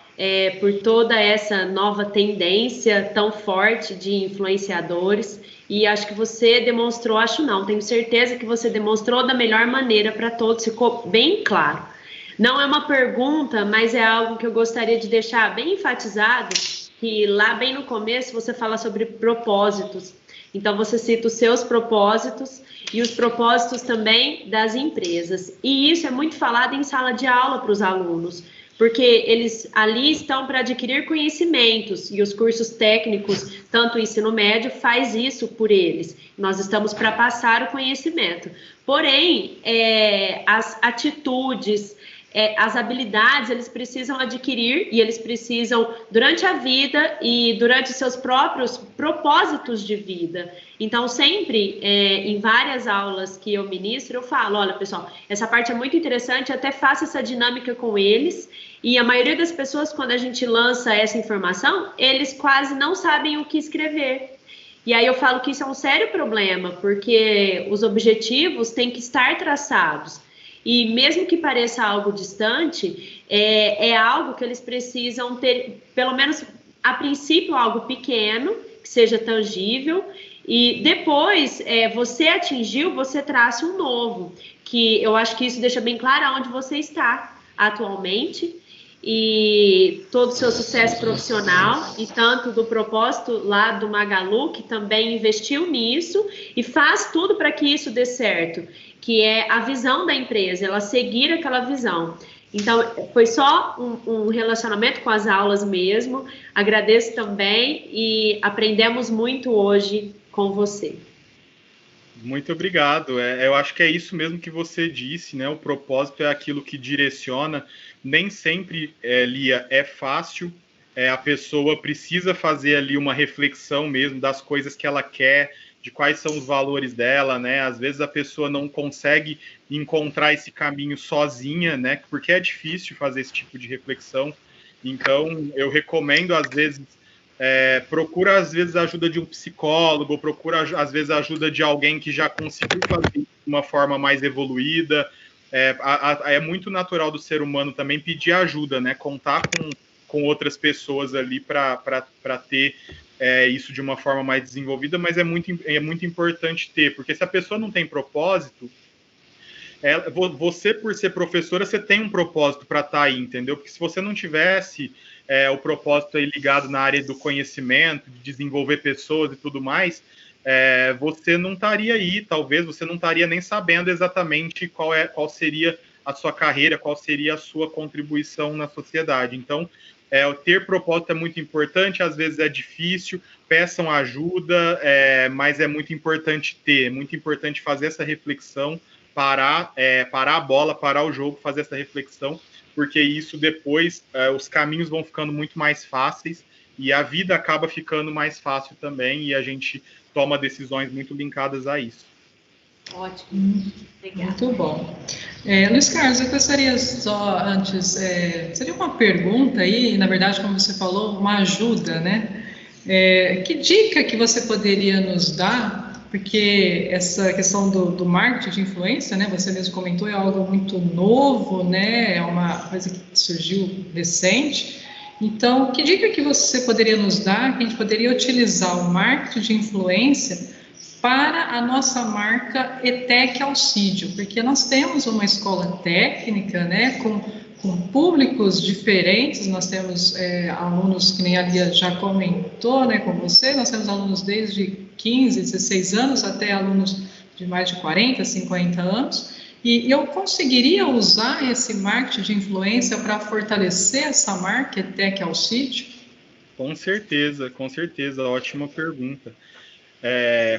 por toda essa nova tendência tão forte de influenciadores, e acho que você demonstrou, tenho certeza que você demonstrou da melhor maneira para todos, ficou bem claro. Não é uma pergunta, mas é algo que eu gostaria de deixar bem enfatizado, que lá bem no começo você fala sobre propósitos. Então você cita os seus propósitos e os propósitos também das empresas. E isso é muito falado em sala de aula para os alunos, porque eles ali estão para adquirir conhecimentos, e os cursos técnicos, tanto o ensino médio, faz isso por eles. Nós estamos para passar o conhecimento. Porém, as atitudes, as habilidades, eles precisam adquirir, e eles precisam durante a vida e durante seus próprios propósitos de vida. Então, sempre, em várias aulas que eu ministro, eu falo, olha, pessoal, essa parte é muito interessante, até faço essa dinâmica com eles, e a maioria das pessoas, quando a gente lança essa informação, eles quase não sabem o que escrever. E aí eu falo que isso é um sério problema, porque os objetivos têm que estar traçados. E mesmo que pareça algo distante, é algo que eles precisam ter, pelo menos a princípio, algo pequeno, que seja tangível, e depois você atingiu, você traça um novo, que eu acho que isso deixa bem claro onde você está atualmente, e todo o seu sucesso profissional, e tanto do propósito lá do Magalu, que também investiu nisso, e faz tudo para que isso dê certo, que é a visão da empresa, ela seguir aquela visão. Então, foi só um relacionamento com as aulas mesmo. Agradeço também e aprendemos muito hoje com você. Muito obrigado. Eu acho que é isso mesmo que você disse, né? O propósito é aquilo que direciona. Nem sempre, Lia, é fácil. A pessoa precisa fazer ali uma reflexão mesmo das coisas que ela quer, de quais são os valores dela, né? Às vezes a pessoa não consegue encontrar esse caminho sozinha, né? Porque é difícil fazer esse tipo de reflexão. Então, eu recomendo, às vezes, procura, às vezes, a ajuda de um psicólogo, procura, às vezes, a ajuda de alguém que já conseguiu fazer de uma forma mais evoluída. É muito natural do ser humano também pedir ajuda, né? Contar com outras pessoas ali para ter isso de uma forma mais desenvolvida, mas é muito importante ter, porque se a pessoa não tem propósito, você, por ser professora, você tem um propósito para estar aí, entendeu? Porque se você não tivesse o propósito aí ligado na área do conhecimento, de desenvolver pessoas e tudo mais, você não estaria aí, talvez você não estaria nem sabendo exatamente qual seria a sua carreira, qual seria a sua contribuição na sociedade. Então, ter propósito é muito importante, às vezes é difícil, peçam ajuda, mas é muito importante ter, muito importante fazer essa reflexão, parar a bola, parar o jogo, fazer essa reflexão, porque isso depois, os caminhos vão ficando muito mais fáceis e a vida acaba ficando mais fácil também e a gente toma decisões muito linkadas a isso. Ótimo, obrigada. Muito bom. Luiz Carlos, eu gostaria só antes, seria uma pergunta aí, na verdade, como você falou, uma ajuda, né? Que dica que você poderia nos dar? Porque essa questão do marketing de influência, né? Você mesmo comentou, é algo muito novo, né? É uma coisa que surgiu recente. Então, que dica que você poderia nos dar que a gente poderia utilizar o marketing de influência para a nossa marca ETEC Alcídio? Porque nós temos uma escola técnica, né, com públicos diferentes, nós temos alunos, que nem a Lia já comentou, né, com você, nós temos alunos desde 15, 16 anos até alunos de mais de 40, 50 anos, e eu conseguiria usar esse marketing de influência para fortalecer essa marca ETEC Alcídio? Com certeza, ótima pergunta.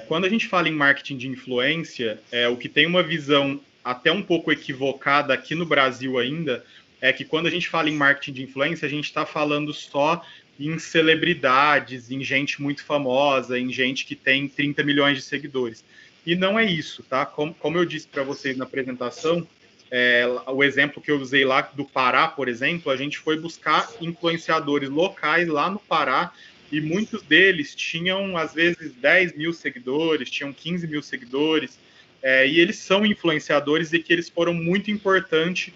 Quando a gente fala em marketing de influência, o que tem uma visão até um pouco equivocada aqui no Brasil ainda, é que quando a gente fala em marketing de influência, a gente está falando só em celebridades, em gente muito famosa, em gente que tem 30 milhões de seguidores. E não é isso, tá? Como eu disse para vocês na apresentação, o exemplo que eu usei lá do Pará, por exemplo, a gente foi buscar influenciadores locais lá no Pará, e muitos deles tinham, às vezes, 10 mil seguidores, tinham 15 mil seguidores, e eles são influenciadores e que eles foram muito importantes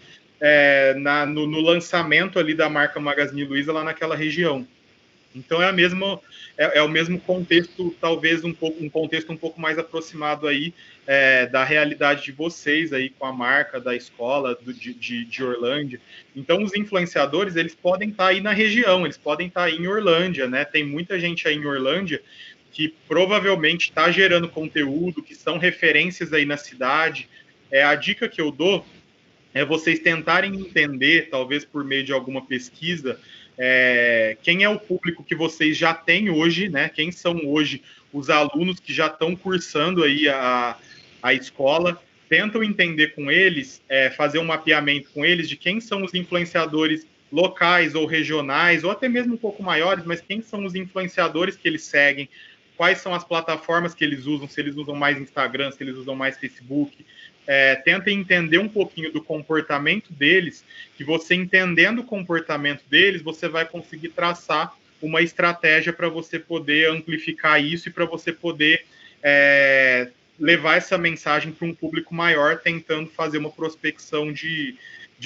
no lançamento ali da marca Magazine Luiza lá naquela região. Então é o mesmo contexto, talvez um contexto um pouco mais aproximado aí da realidade de vocês aí com a marca da escola de Orlândia. Então os influenciadores, eles podem estar aí na região, eles podem estar aí em Orlândia, né? Tem muita gente aí em Orlândia que provavelmente está gerando conteúdo, que são referências aí na cidade. A dica que eu dou é vocês tentarem entender, talvez por meio de alguma pesquisa, quem é o público que vocês já têm hoje, né? Quem são hoje os alunos que já estão cursando aí a escola. Tentam entender com eles, fazer um mapeamento com eles de quem são os influenciadores locais ou regionais, ou até mesmo um pouco maiores, mas quem são os influenciadores que eles seguem, quais são as plataformas que eles usam, se eles usam mais Instagram, se eles usam mais Facebook. Tentem entender um pouquinho do comportamento deles, que você entendendo o comportamento deles, você vai conseguir traçar uma estratégia para você poder amplificar isso e para você poder levar essa mensagem para um público maior, tentando fazer uma prospecção de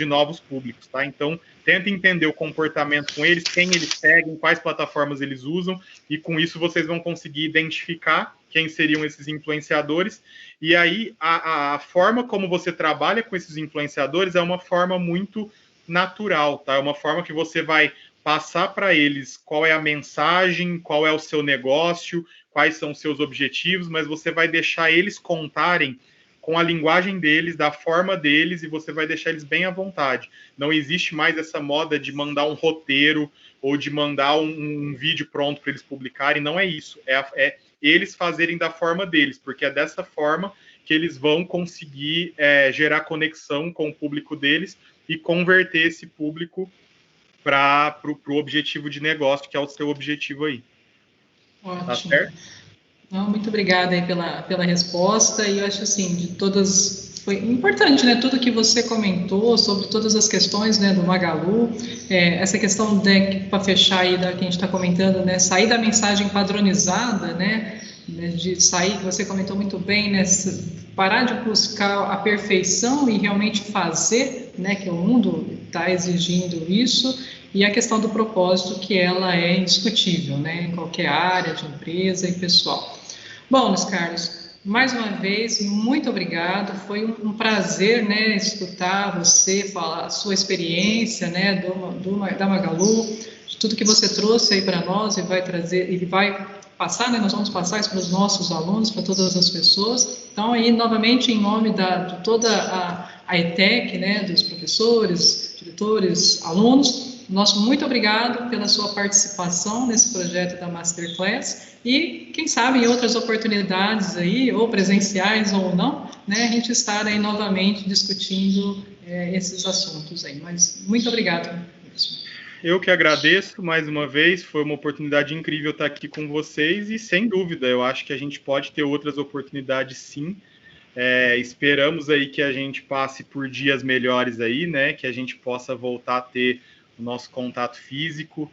novos públicos, tá? Então, tenta entender o comportamento com eles, quem eles seguem, quais plataformas eles usam, e com isso vocês vão conseguir identificar quem seriam esses influenciadores, e aí a forma como você trabalha com esses influenciadores é uma forma muito natural, tá? É uma forma que você vai passar para eles qual é a mensagem, qual é o seu negócio, quais são os seus objetivos, mas você vai deixar eles contarem com a linguagem deles, da forma deles, e você vai deixar eles bem à vontade. Não existe mais essa moda de mandar um roteiro ou de mandar um vídeo pronto para eles publicarem, não é isso. É eles fazerem da forma deles, porque é dessa forma que eles vão conseguir gerar conexão com o público deles e converter esse público para o objetivo de negócio, que é o seu objetivo aí. Ótimo. Tá certo? Não, muito obrigada aí pela resposta, e eu acho assim, de todas, foi importante, né, tudo que você comentou sobre todas as questões, né, do Magalu, essa questão, para fechar aí da que a gente está comentando, né, sair da mensagem padronizada, né, de sair, que você comentou muito bem, né, parar de buscar a perfeição e realmente fazer, né, que o mundo está exigindo isso, e a questão do propósito, que ela é indiscutível, né, em qualquer área de empresa e pessoal. Bom, Luiz Carlos, mais uma vez, muito obrigado, foi um prazer, né, escutar você falar a sua experiência, né, da Magalu, de tudo que você trouxe aí para nós e vai trazer, e vai passar, né, nós vamos passar isso para os nossos alunos, para todas as pessoas. Então, aí, novamente, em nome de toda a ETEC, né, dos professores, diretores, alunos, Nosso muito obrigado pela sua participação nesse projeto da Masterclass e, quem sabe, em outras oportunidades aí, ou presenciais ou não, né, a gente estar aí novamente discutindo esses assuntos aí. Mas muito obrigado mesmo. Eu que agradeço mais uma vez, foi uma oportunidade incrível estar aqui com vocês e, sem dúvida, eu acho que a gente pode ter outras oportunidades sim. Esperamos aí que a gente passe por dias melhores aí, né, que a gente possa voltar a ter o nosso contato físico.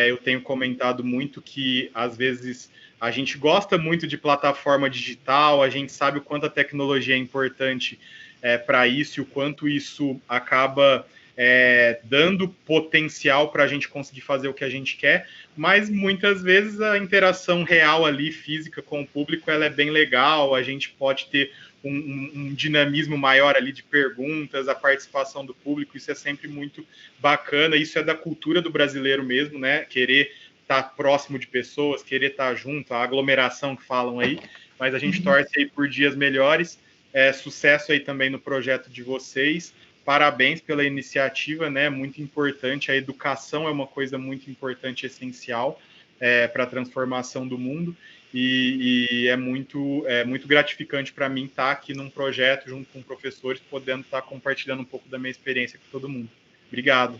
Eu tenho comentado muito que, às vezes, a gente gosta muito de plataforma digital, a gente sabe o quanto a tecnologia é importante para isso e o quanto isso acaba dando potencial para a gente conseguir fazer o que a gente quer, mas muitas vezes a interação real ali, física com o público, ela é bem legal, a gente pode ter um dinamismo maior ali de perguntas, a participação do público, isso é sempre muito bacana, isso é da cultura do brasileiro mesmo, né, querer estar próximo de pessoas, querer estar junto, a aglomeração que falam aí, mas a gente torce aí por dias melhores, sucesso aí também no projeto de vocês, parabéns pela iniciativa, né? Muito importante. A educação é uma coisa muito importante, essencial para a transformação do mundo. E é muito gratificante para mim estar aqui num projeto junto com professores, podendo estar compartilhando um pouco da minha experiência com todo mundo. Obrigado.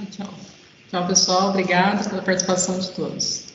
Tchau. Tchau, pessoal. Obrigado pela participação de todos.